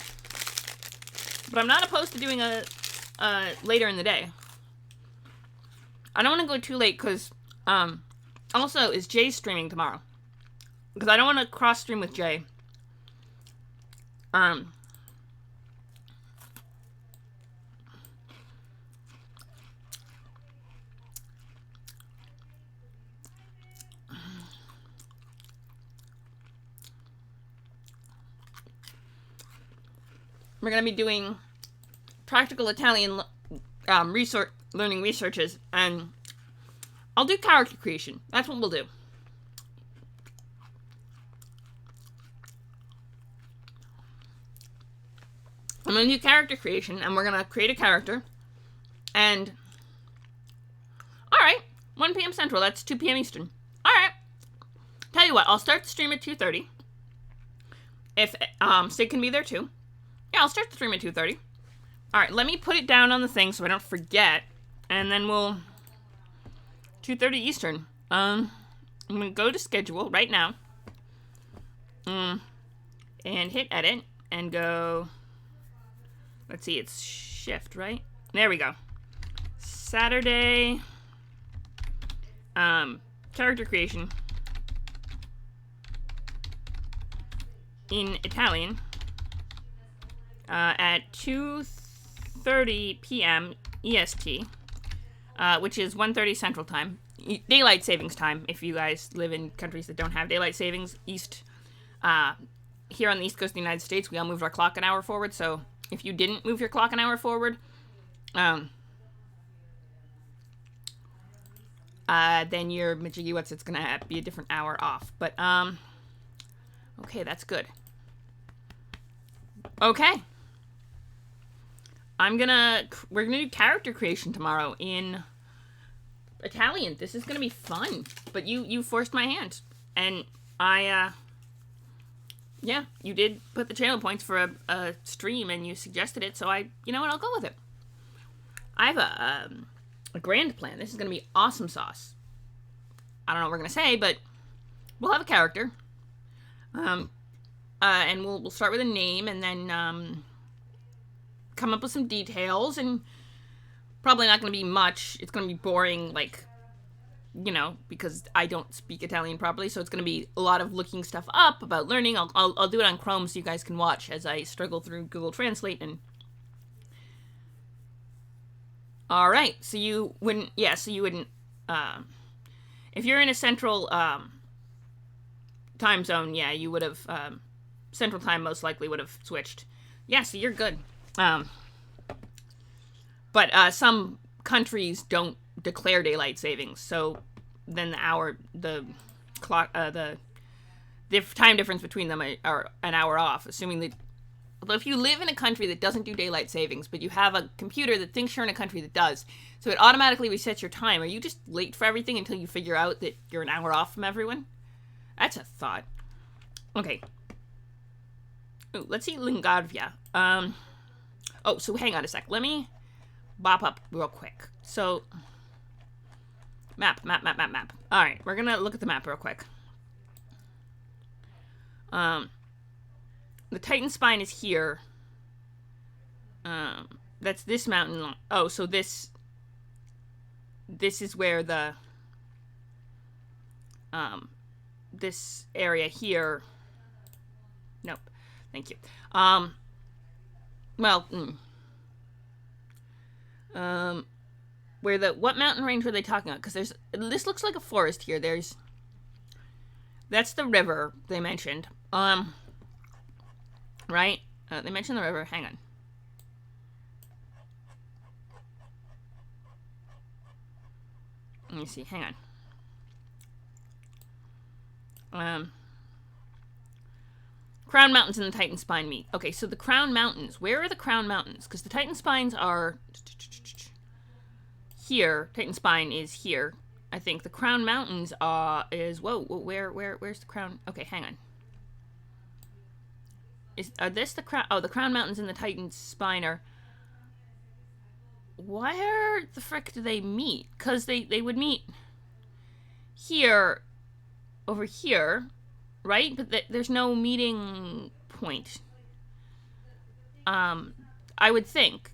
But I'm not opposed to doing a later in the day. I don't want to go too late because, also, is Jay streaming tomorrow? Because I don't want to cross-stream with Jay. We're going to be doing practical Italian learning researches, and I'll do character creation. That's what we'll do. I'm going to do character creation, and we're going to create a character. And, all right, 1 p.m. Central. That's 2 p.m. Eastern. All right. Tell you what, I'll start the stream at 2:30. If Sig can be there too. Yeah, I'll start the stream at 2:30. All right, let me put it down on the thing so I don't forget. And then we'll... 2:30 Eastern. I'm going to go to schedule right now. And hit edit and go... Let's see, it's shift, right? There we go. Saturday... character creation in Italian at 2:30 p.m. EST, which is 1:30 Central Time. Daylight savings time, if you guys live in countries that don't have daylight savings. Here on the East Coast of the United States, we all moved our clock an hour forward, so if you didn't move your clock an hour forward, then your Majiggy What's it's gonna be a different hour off. But, okay, that's good. Okay. We're gonna do character creation tomorrow in Italian. This is gonna be fun. But you forced my hand. And yeah, you did put the channel points for a stream and you suggested it, so you know what, I'll go with it. I have a grand plan. This is going to be awesome sauce. I don't know what we're going to say, but we'll have a character. And we'll start with a name and then come up with some details, and probably not going to be much. It's going to be boring, like, you know, because I don't speak Italian properly, so it's going to be a lot of looking stuff up about learning. I'll do it on Chrome so you guys can watch as I struggle through Google Translate. And all right, so you wouldn't, if you're in a central time zone, yeah, you would have, Central Time most likely would have switched. Yeah, so you're good. But some countries don't declare daylight savings, so then the time difference between them are an hour off, assuming that. Although if you live in a country that doesn't do daylight savings, but you have a computer that thinks you're in a country that does, so it automatically resets your time, are you just late for everything until you figure out that you're an hour off from everyone? That's a thought. Okay. Ooh, let's see Lingavia. Oh, so hang on a sec. Let me bop up real quick. So, map. Alright, we're gonna look at the map real quick. The Titan Spine is here. That's this mountain. Oh, so this is where the, this area here. Nope. Thank you. What mountain range were they talking about? Because this looks like a forest here. That's the river they mentioned. Right? They mentioned the river. Hang on. Let me see. Hang on. Crown Mountains and the Titan Spine meet. Okay, so the Crown Mountains. Where are the Crown Mountains? Because the Titan Spines are here. Titan Spine is here. I think the Crown Mountains is... where's the Crown? Okay, hang on. Are this the Crown... Oh, the Crown Mountains and the Titan Spine are... Where the frick do they meet? Because they would meet here, over here, right? But there's no meeting point. I would think.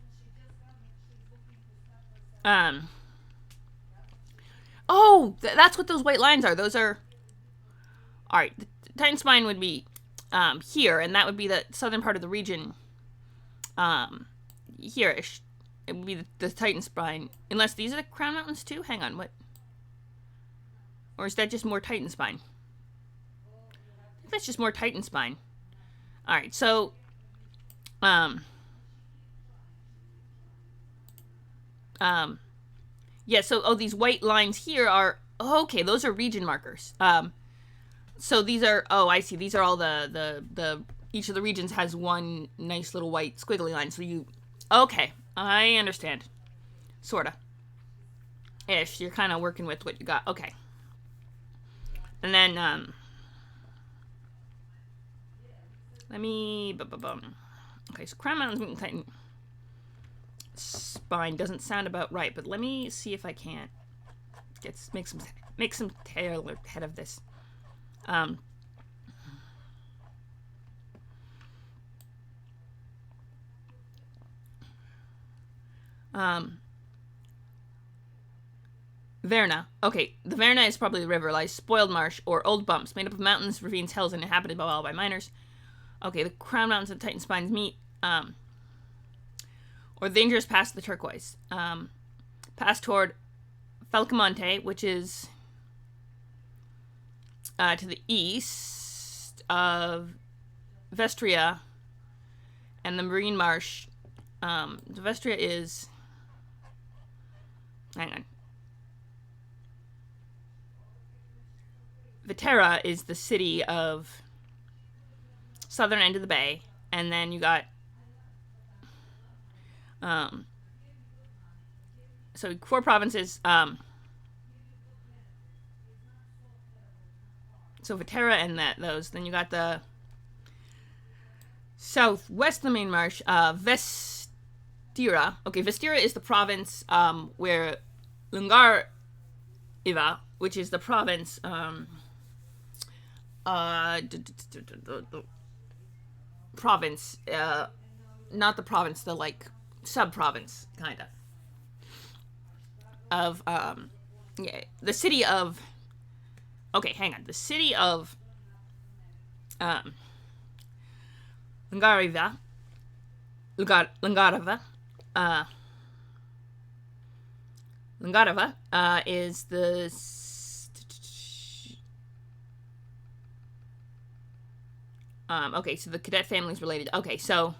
Oh, that's what those white lines are. Those are... Alright, the Titan Spine would be... here, and that would be the southern part of the region, here-ish. It would be the Titan Spine. Unless these are the Crown Mountains too? Hang on, what? Or is that just more Titan Spine? I think that's just more Titan Spine. Alright, so, yeah, so, these white lines here are, okay, those are region markers. So these are, I see, these are all the each of the regions has one nice little white squiggly line. So you, okay, I understand. Sorta. Ish. You're kind of working with what you got. Okay. And then, let me, okay, so Crown Mountains Titan Spine doesn't sound about right, but let me see if I can't make some tailored head of this. Verna. Okay, the Verna is probably the river, lies spoiled marsh or old bumps made up of mountains, ravines, hills, and inhabited by miners. Okay, the Crown Mountains and Titan Spines meet. Or the dangerous pass the turquoise. Pass toward Falcamonte, which is to the east of Vestria and the Marine Marsh. The Vestria is... Hang on. Viterra is the city of southern end of the bay, and then you got so 4 provinces. So Viterra and those. Then you got the southwest of the main marsh, Vestira. Okay, Vestira is the province where Lungariva, which is the province province, not the province, the like sub-province kind of yeah, the city of, okay, hang on, the city of Lungariva is the okay, so the cadet family is related. Okay, so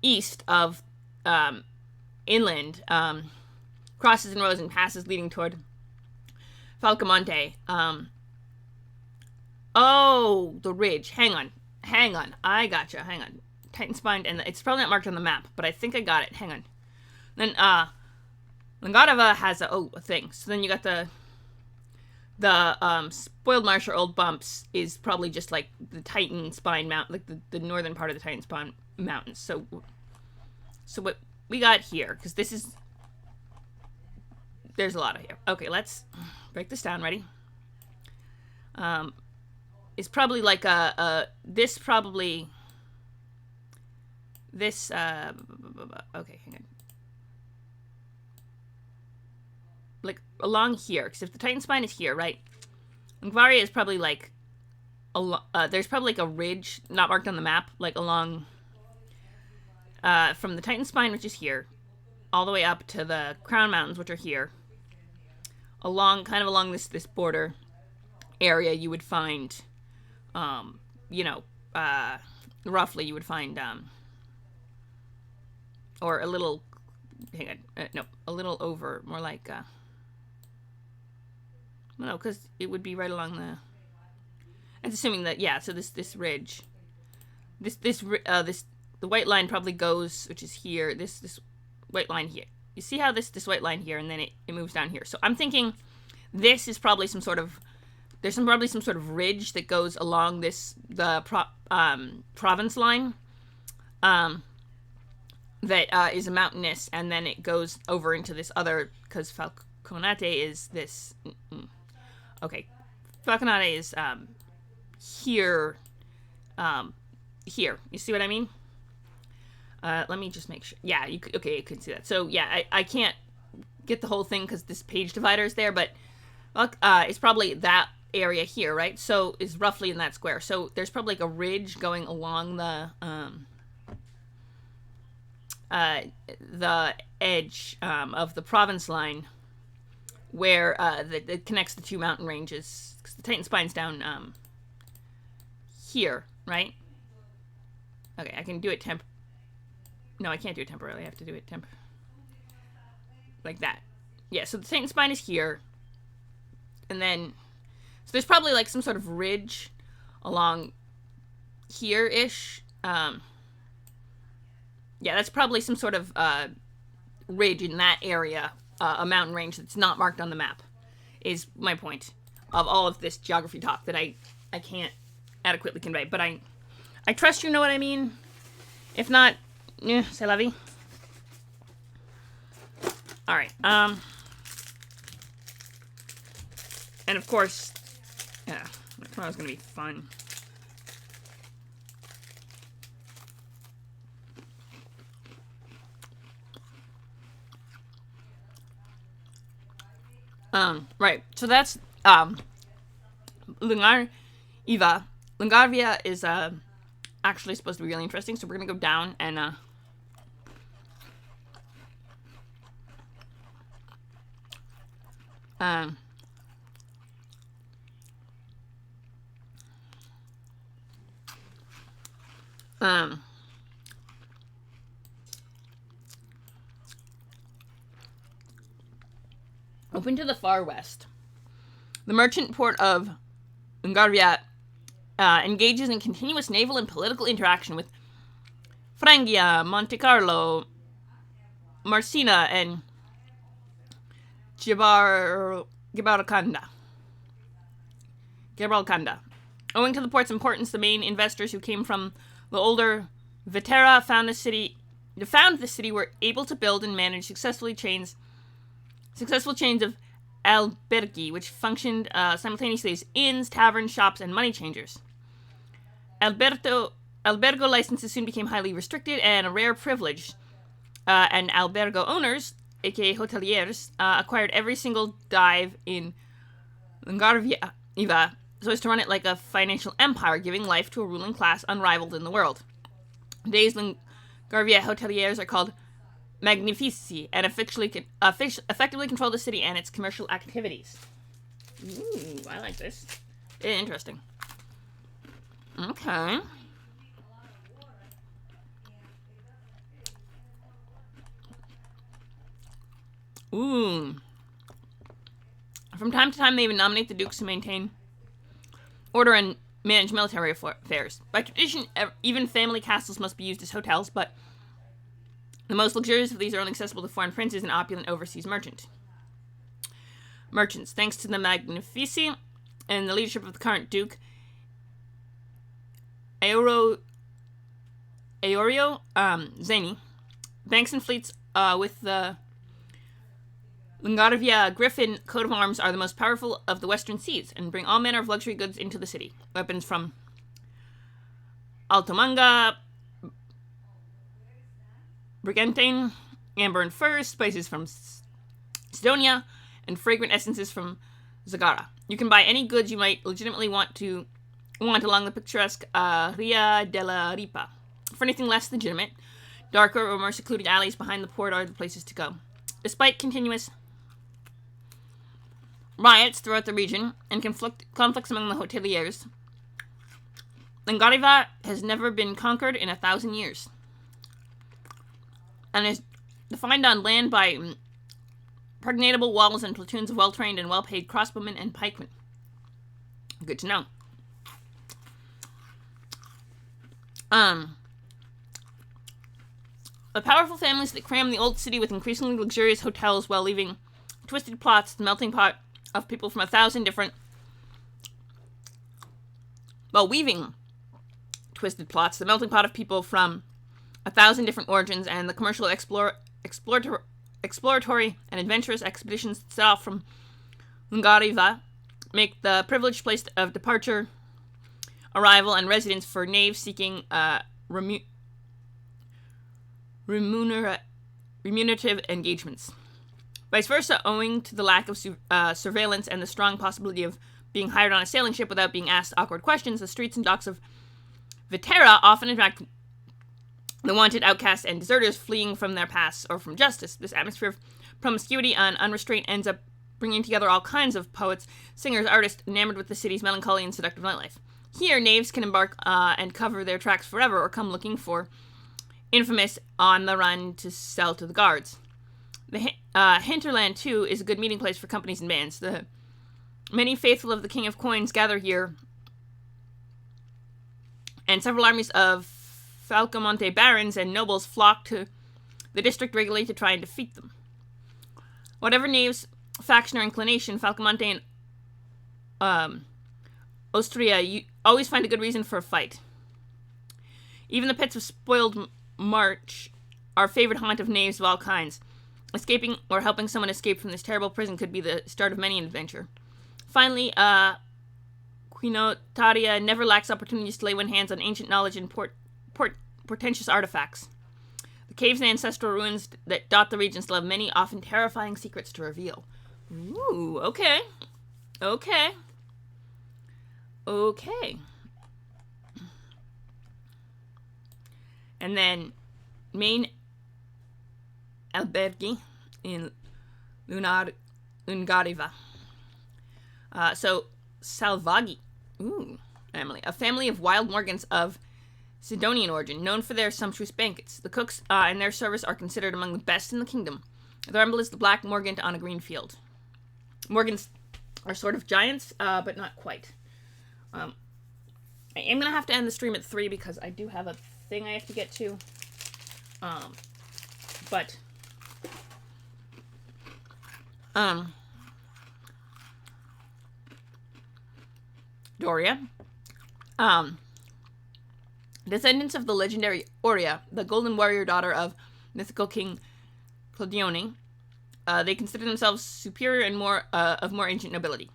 east of inland, crosses and rows and passes leading toward Falcamonte. Oh, the ridge. Hang on. I gotcha. Hang on. Titan Spine, and it's probably not marked on the map, but I think I got it. Hang on. Then Langadava has a thing. So then you got the spoiled marsh or old bumps is probably just like the Titan Spine Mount, like the northern part of the Titan Spine Mountains. So what we got here, because this is, there's a lot of here. Okay, let's break this down. Ready? It's probably like this okay, hang on. Like along here, because if the Titan Spine is here, right? Lungvaria is probably like, there's probably like a ridge not marked on the map, like along, from the Titan Spine, which is here, all the way up to the Crown Mountains, which are here. Kind of along this border area, you would find, roughly you would find, or a little, hang on, no, a little over, more like, no, because it would be right along the, and assuming that, yeah, so this ridge, the white line probably goes, which is here, this white line here. You see how this white line here, and then it moves down here. So I'm thinking this is probably probably some sort of ridge that goes along the province line, that is a mountainous, and then it goes over into this other, because Falconate is this, okay, Falconate is here, here. You see what I mean? Let me just make sure. Yeah, you could see that. So yeah, I can't get the whole thing because this page divider is there, but it's probably that area here, right? So it's roughly in that square. So there's probably like a ridge going along the edge of the province line, where that connects the two mountain ranges. Because the Titan Spine's down here, right? Okay, I can do it No, I can't do it temporarily. I have to do it like that. Yeah, so the Titan Spine is here. And then, so there's probably like some sort of ridge along here-ish. Yeah, that's probably some sort of ridge in that area, a mountain range that's not marked on the map, is my point of all of this geography talk that I can't adequately convey. But I trust you know what I mean. If not, c'est la vie. All right. And of course, yeah, tomorrow's gonna be fun. Right. So that's Lungar Iva. Lungarvia is actually supposed to be really interesting. So we're gonna go down and open to the far west. The merchant port of Lungarvia engages in continuous naval and political interaction with Frangia, Monte Carlo, Marcina, and Gibralcanda. Owing to the port's importance, the main investors who came from the older Vetera found the city were able to build and manage successful chains of alberghi, which functioned simultaneously as inns, taverns, shops, and money changers. Albergo licenses soon became highly restricted and a rare privilege, and albergo owners, aka hoteliers, acquired every single dive in Lungarvia so as to run it like a financial empire, giving life to a ruling class unrivaled in the world. Today's Lungarvia hoteliers are called Magnifici and effectively control the city and its commercial activities. Ooh, I like this. Interesting. Okay. Ooh. From time to time, they even nominate the dukes to maintain order and manage military affairs. By tradition, even family castles must be used as hotels, but the most luxurious of these are only accessible to foreign princes and opulent overseas merchants. Thanks to the Magnifici and the leadership of the current Duke, Aorio Zeni, banks and fleets with the Lungarvia Griffin coat of arms are the most powerful of the western seas and bring all manner of luxury goods into the city. Weapons from Altomanga, Brigantine, amber and furs, spices from Sidonia, and fragrant essences from Zagara. You can buy any goods you might legitimately want along the picturesque Ria della Ripa. For anything less legitimate, darker or more secluded alleys behind the port are the places to go. Despite continuous riots throughout the region and conflicts among the hoteliers, Lungarvia has never been conquered in 1,000 years, and is defined on land by impregnable walls and platoons of well-trained and well-paid crossbowmen and pikemen. Good to know. The powerful families that cram the old city with increasingly luxurious hotels while leaving twisted plots, the melting pot of people from 1,000 different... Well, weaving twisted plots, the melting pot of people from 1,000 different origins, and the commercial exploratory and adventurous expeditions that set off from Lungarvia make the privileged place of departure, arrival, and residence for knaves seeking remunerative engagements. Vice versa, owing to the lack of surveillance and the strong possibility of being hired on a sailing ship without being asked awkward questions, the streets and docks of Vetera often attract the wanted outcasts and deserters fleeing from their past or from justice. This atmosphere of promiscuity and unrestraint ends up bringing together all kinds of poets, singers, artists enamored with the city's melancholy and seductive nightlife. Here, knaves can embark and cover their tracks forever, or come looking for infamous on the run to sell to the guards. The hinterland, too, is a good meeting place for companies and bands. The many faithful of the King of Coins gather here and several armies of Falcomonte barons and nobles flocked to the district regularly to try and defeat them. Whatever knave's faction or inclination, Falcomonte and Ostria always find a good reason for a fight. Even the pits of spoiled March are a favorite haunt of knaves of all kinds. Escaping or helping someone escape from this terrible prison could be the start of many an adventure. Finally, Quinotaria never lacks opportunities to lay one hands on ancient knowledge and portentous artifacts. The caves and ancestral ruins that dot the region still have many, often terrifying secrets to reveal. Ooh, okay. Okay. Okay. And then, main alberghi in Ungariva. So, Salvaghi. Ooh, family. A family of wild Morgans of Sidonian origin, known for their sumptuous banquets. The cooks and their service are considered among the best in the kingdom. Their emblem is the black Morgant on a green field. Morgans are sort of giants, but not quite. I am going to have to end the stream at 3 because I do have a thing I have to get to. But Doria. Descendants of the legendary Oria, the golden warrior daughter of mythical king Clodione, they consider themselves superior and of more ancient nobility.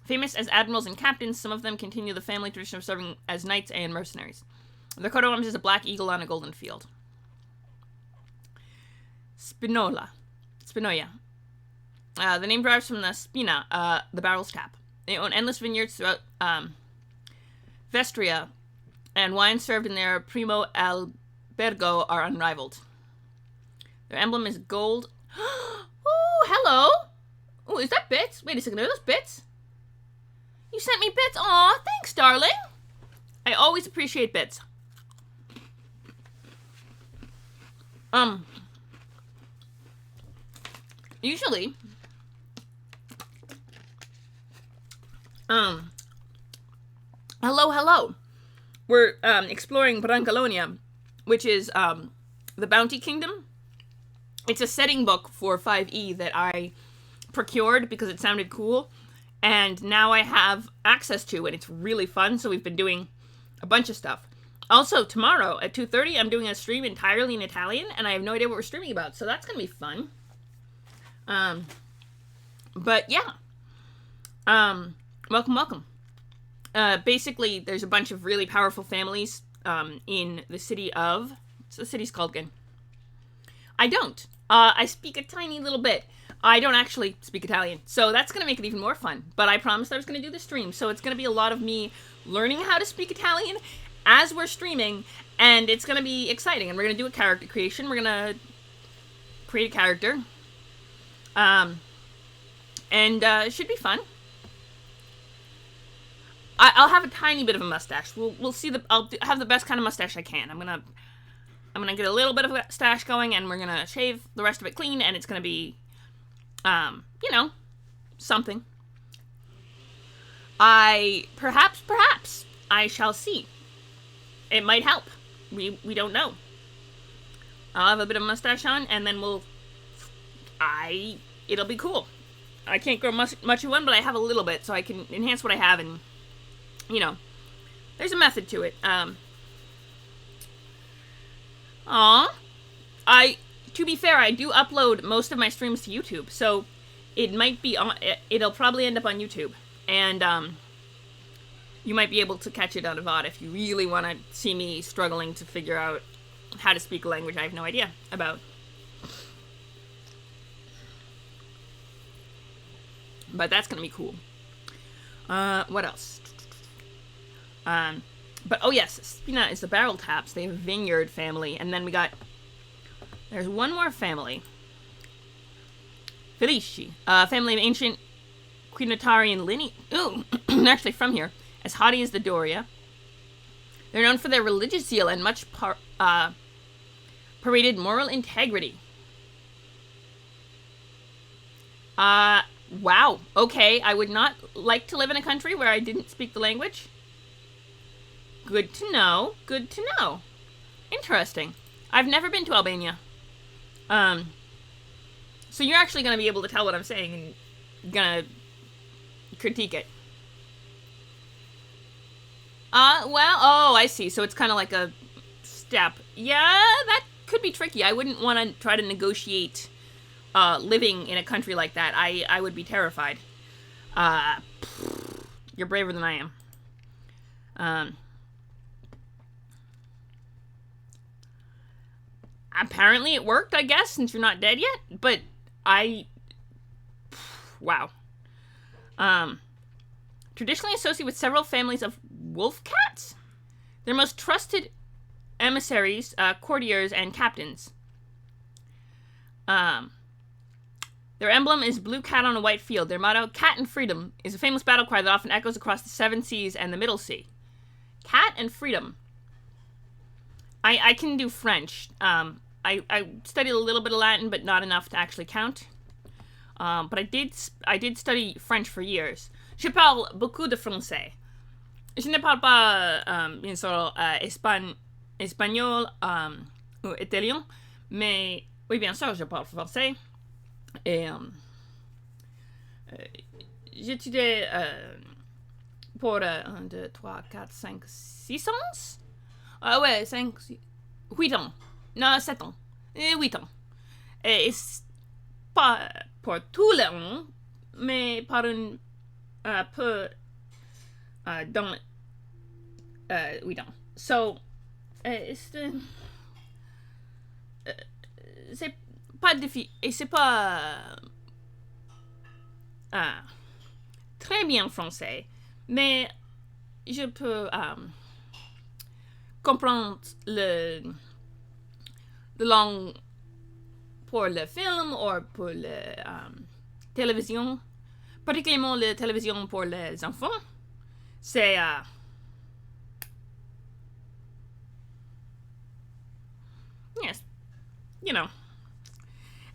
Famous as admirals and captains, some of them continue the family tradition of serving as knights and mercenaries. Their coat of arms is a black eagle on a golden field. Spinoia. The name derives from the spina, the barrel's tap. They own endless vineyards throughout Vestria, and wines served in their primo albergo are unrivaled. Their emblem is gold. Ooh, hello! Ooh, is that bits? Wait a second, are those bits? You sent me bits? Aw, thanks, darling! I always appreciate bits. Usually, hello. We're exploring Brancalonia, which is the Bounty Kingdom. It's a setting book for 5e that I procured because it sounded cool, and now I have access to it. It's really fun, so we've been doing a bunch of stuff. Also, tomorrow at 2:30, I'm doing a stream entirely in Italian, and I have no idea what we're streaming about, so that's going to be fun. But yeah. Welcome. Basically, there's a bunch of really powerful families in the city of... What's the city's called again? I don't. I speak a tiny little bit. I don't actually speak Italian, so that's going to make it even more fun. But I promised I was going to do the stream, so it's going to be a lot of me learning how to speak Italian as we're streaming, and it's going to be exciting. And we're going to do a character creation. We're going to create a character. And it should be fun. I'll have a tiny bit of a mustache. We'll see I'll have the best kind of mustache I can. I'm gonna get a little bit of a stash going, and we're gonna shave the rest of it clean, and it's gonna be, something. Perhaps I shall see. It might help. We don't know. I'll have a bit of a mustache on, and then it'll be cool. I can't grow much of one, but I have a little bit, so I can enhance what I have, and there's a method to it. To be fair, I do upload most of my streams to YouTube, so it'll probably end up on YouTube, and, you might be able to catch it on a VOD if you really want to see me struggling to figure out how to speak a language I have no idea about. But that's gonna be cool. What else? But oh yes, Spina is the barrel taps. They have a vineyard family, and then there's one more family. Felici, a family of ancient Quinotarian lineage. Ooh, actually from here. As haughty as the Doria. They're known for their religious zeal and much paraded moral integrity. Wow. Okay, I would not like to live in a country where I didn't speak the language. Good to know. Good to know. Interesting. I've never been to Albania. So you're actually going to be able to tell what I'm saying and going to critique it. I see. So it's kind of like a step. Yeah, that could be tricky. I wouldn't want to try to negotiate living in a country like that. I would be terrified. You're braver than I am. Apparently it worked, I guess, since you're not dead yet. But wow. Traditionally associated with several families of wolf cats. Their most trusted emissaries, courtiers, and captains. Their emblem is blue cat on a white field. Their motto, Cat and Freedom, is a famous battle cry that often echoes across the Seven Seas and the Middle Sea. Cat and Freedom. I can do French. I studied a little bit of Latin, but not enough to actually count. But I did study French for years. Je parle beaucoup de français. Je ne parle pas, bien sûr, espagnol ou italien, mais oui, bien sûr, je parle français. Et j'étudiais pour 1, 2, 3, 4, 5, 6 ans. Ah ouais, 5, 6, 8 ans. Non, 7 ans. 8 ans. Et pas pour tout le temps, mais par un peu dans 8 ans. So, c'est pas difficile. Et c'est pas très bien français, mais je peux comprendre le langue pour le film ou pour la télévision, particulièrement la télévision pour les enfants. C'est yes, you know.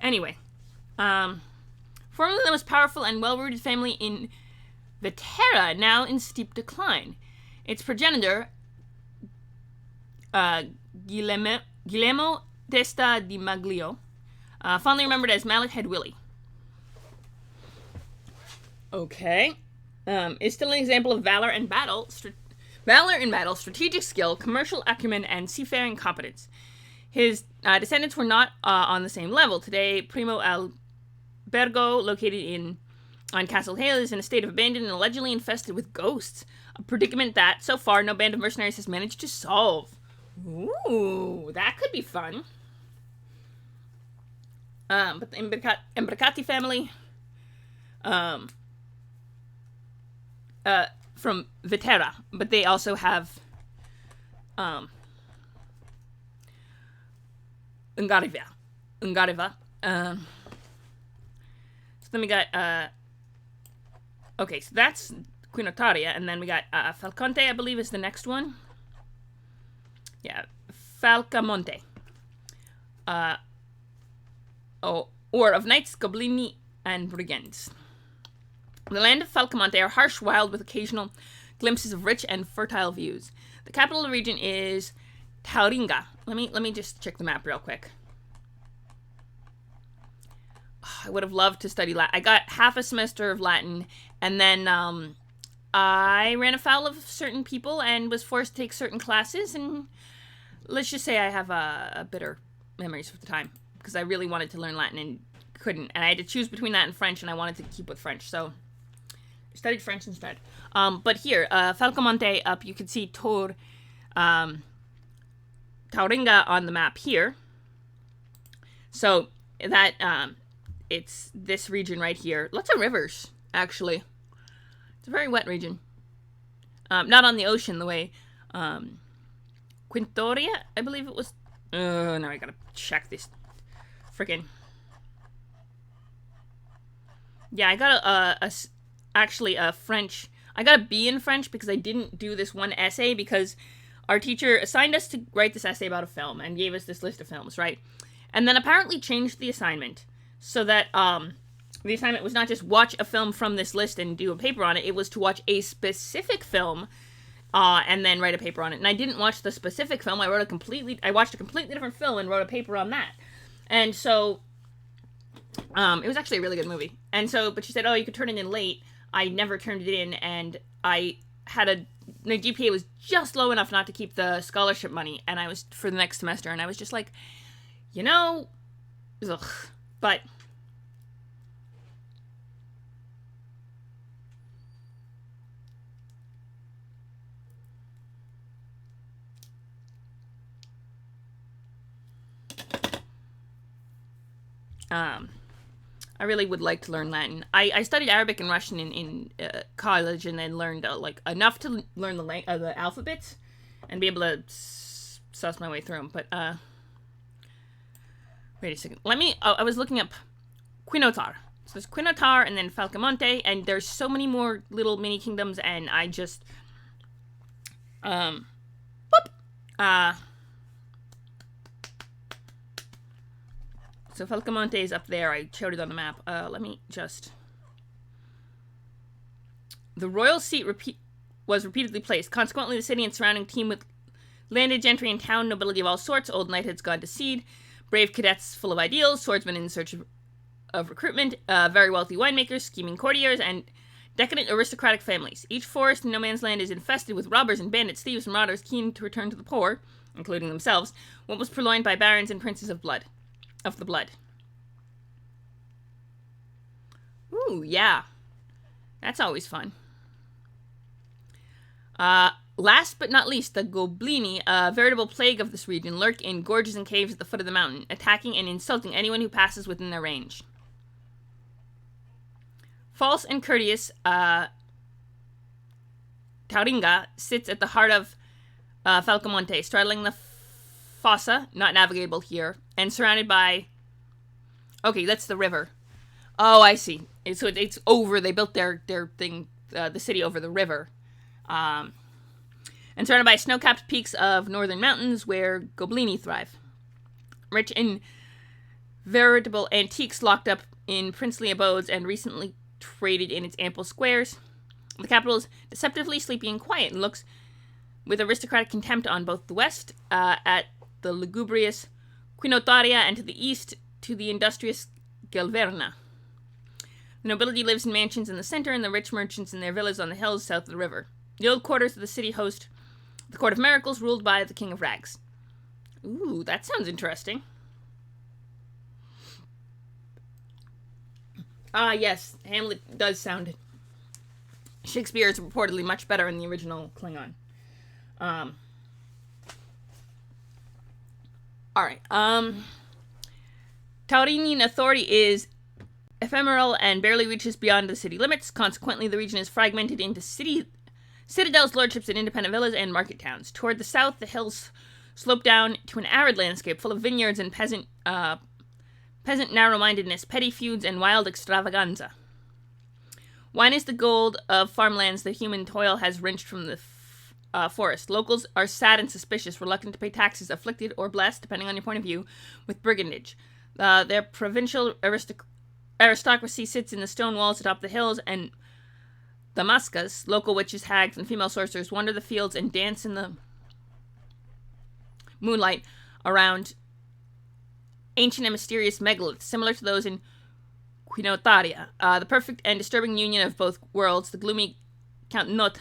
Anyway, formerly the most powerful and well-rooted family in Vetera, now in steep decline. Its progenitor, Guillermo Testa di Maglio, fondly remembered as Mallet Head Willie. Okay. Is still an example of valor in battle, strategic skill, commercial acumen, and seafaring competence. His descendants were not on the same level. Today, Primo Albergo, located on Castle Hale, is in a state of abandon and allegedly infested with ghosts. A predicament that, so far, no band of mercenaries has managed to solve. Ooh, that could be fun. But the Imbricati family, from Vetera, but they also have, Ungariva. So then we got, okay, so that's Queen Otaria, and then we got, Falconte, I believe, is the next one. Yeah, Falcamonte. Or of knights, goblini, and brigands. The land of Falcamonte are harsh, wild, with occasional glimpses of rich and fertile views. The capital of the region is Tauringa. Let me just check the map real quick. I would have loved to study Latin. I got half a semester of Latin, and then I ran afoul of certain people and was forced to take certain classes, and let's just say I have bitter memories of the time, because I really wanted to learn Latin and couldn't, and I had to choose between that and French, and I wanted to keep with French, so I studied French instead. But here, Falcamonte up, you can see Tauringa on the map here. So that it's this region right here. Lots of rivers, actually. It's a very wet region. Not on the ocean the way Quintoria, I believe it was. Now I gotta check this. Freaking. Yeah, I got actually a French. I got a B in French because I didn't do this one essay because our teacher assigned us to write this essay about a film and gave us this list of films, right? And then apparently changed the assignment so that the assignment was not just watch a film from this list and do a paper on it. It was to watch a specific film and then write a paper on it. And I didn't watch the specific film. I watched a completely different film and wrote a paper on that. And so, it was actually a really good movie. And so, but she said, oh, you could turn it in late. I never turned it in, and I had my GPA was just low enough not to keep the scholarship money, and I was, for the next semester, and I was just like, ugh. But I really would like to learn Latin. I studied Arabic and Russian in college, and then learned enough to learn the alphabets and be able to suss my way through them. But wait a second. I was looking up Quinotar. So there's Quinotar and then Falcamonte, and there's so many more little mini kingdoms, and I just So Falcamonte is up there. I showed it on the map. Let me just... The royal seat was repeatedly placed. Consequently, the city and surrounding teem with landed gentry and town nobility of all sorts, old knighthoods gone to seed, brave cadets full of ideals, swordsmen in search of recruitment, very wealthy winemakers, scheming courtiers, and decadent aristocratic families. Each forest in no man's land is infested with robbers and bandits, thieves, and marauders keen to return to the poor, including themselves, what was purloined by barons and princes of the blood. Ooh, yeah. That's always fun. Last but not least, the Goblini, a veritable plague of this region, lurk in gorges and caves at the foot of the mountain, attacking and insulting anyone who passes within their range. False and courteous, Tauringa sits at the heart of Falcamonte, straddling the fossa, not navigable here, and surrounded by... Okay, that's the river. Oh, I see. So it's over. They built their thing, the city over the river. And surrounded by snow-capped peaks of northern mountains where Goblini thrive. Rich in veritable antiques locked up in princely abodes and recently traded in its ample squares. The capital is deceptively sleepy and quiet and looks with aristocratic contempt on both the west at the lugubrious Quinotaria and to the east to the industrious Gelverna. The nobility lives in mansions in the center and the rich merchants in their villas on the hills south of the river. The old quarters of the city host the Court of Miracles ruled by the King of Rags. Ooh, that sounds interesting. Yes, Hamlet does sound... Shakespeare is reportedly much better in the original Klingon. Alright, Taurinian authority is ephemeral and barely reaches beyond the city limits. Consequently, the region is fragmented into citadels, lordships, and independent villas and market towns. Toward the south, the hills slope down to an arid landscape full of vineyards and peasant narrow-mindedness, petty feuds, and wild extravaganza. Wine is the gold of farmlands that human toil has wrenched from the forest. Locals are sad and suspicious, reluctant to pay taxes, afflicted or blessed, depending on your point of view, with brigandage. Their provincial aristocracy sits in the stone walls atop the hills, and the maskas, local witches, hags, and female sorcerers, wander the fields and dance in the moonlight around ancient and mysterious megaliths, similar to those in Quinotaria. The perfect and disturbing union of both worlds, the gloomy Count Note,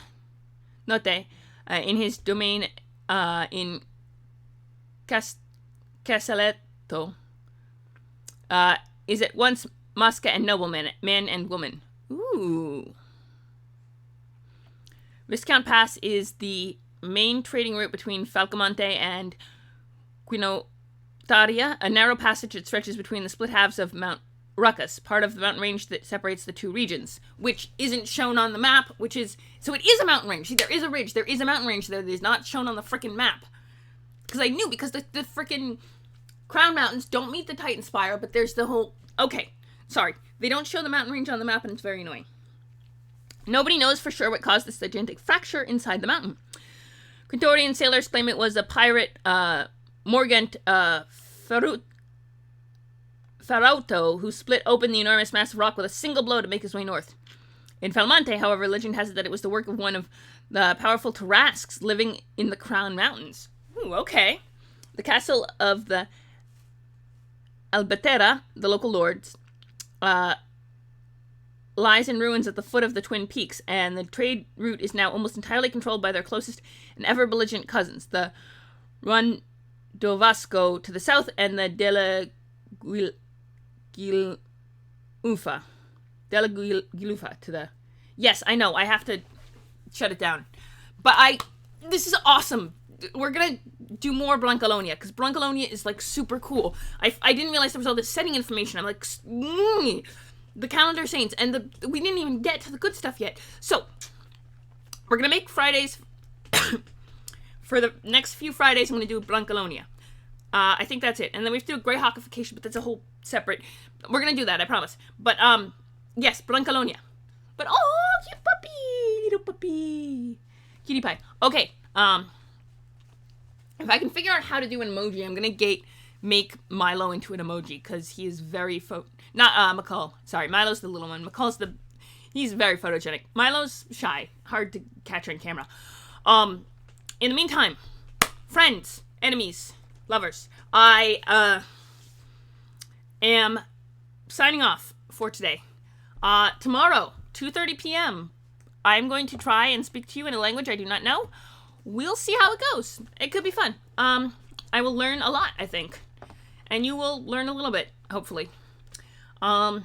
in his domain in Casaletto, is at once Masca and nobleman, man and woman. Ooh. Viscount Pass is the main trading route between Falcamonte and Quinotaria, a narrow passage that stretches between the split halves of Mount Ruckus, part of the mountain range that separates the two regions, which isn't shown on the map, so it is a mountain range. See, there is a ridge, there is a mountain range there that is not shown on the frickin' map. Because I knew, because the frickin' Crown Mountains don't meet the Titan Spire, but there's the whole... Okay, sorry. They don't show the mountain range on the map, and it's very annoying. Nobody knows for sure what caused this gigantic fracture inside the mountain. Quintorian sailors claim it was a pirate, Morgant Ferauto, who split open the enormous mass of rock with a single blow to make his way north. In Felmonte, however, legend has it that it was the work of one of the powerful Tarasques living in the Crown Mountains. Ooh, okay. The castle of the Albatera, the local lords, lies in ruins at the foot of the Twin Peaks, and the trade route is now almost entirely controlled by their closest and ever-belligerent cousins, the Rondovasco to the south and the De la Gilufa to the... Yes, I know, I have to shut it down. But this is awesome. We're gonna do more Brancalonia, because Brancalonia is, like, super cool. I didn't realize there was all this setting information. I'm like... The Calendar Saints, and we didn't even get to the good stuff yet. So, we're going to make Fridays, for the next few Fridays, I'm going to do Brancalonia. I think that's it. And then we have to do Greyhawkification, but that's a whole separate... We're going to do that, I promise. But, yes, Brancalonia. But, oh, cute puppy! Little puppy! Cutie pie. Okay, if I can figure out how to do an emoji, I'm going to make Milo into an emoji, because he is very... Not, McCall. Sorry, Milo's the little one. He's very photogenic. Milo's shy. Hard to catch on camera. In the meantime, friends, enemies, lovers, I, am signing off for today. Tomorrow, 2:30 p.m., I'm going to try and speak to you in a language I do not know. We'll see how it goes. It could be fun. I will learn a lot, I think. And you will learn a little bit, hopefully. In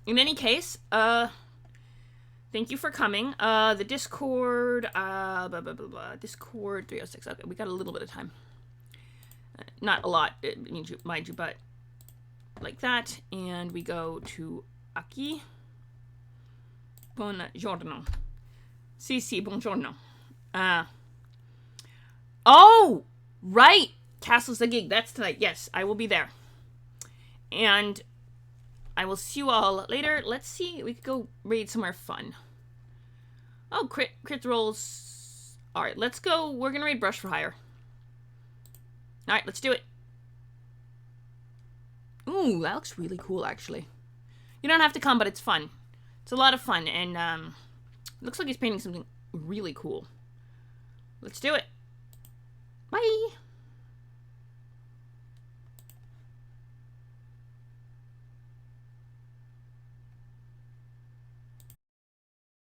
any case, thank you for coming. The Discord, Discord 306. Okay, we got a little bit of time. Not a lot, mind you, but like that. And we go to aquí. Buongiorno. Sì, buongiorno. Oh, right. Castles the Gig. That's tonight. Yes, I will be there. And I will see you all later. Let's see. We could go raid somewhere fun. Oh, crit rolls. Alright, let's go. We're going to raid Brush for Hire. Alright, let's do it. Ooh, that looks really cool, actually. You don't have to come, but it's fun. It's a lot of fun. And, it looks like he's painting something really cool. Let's do it. Bye.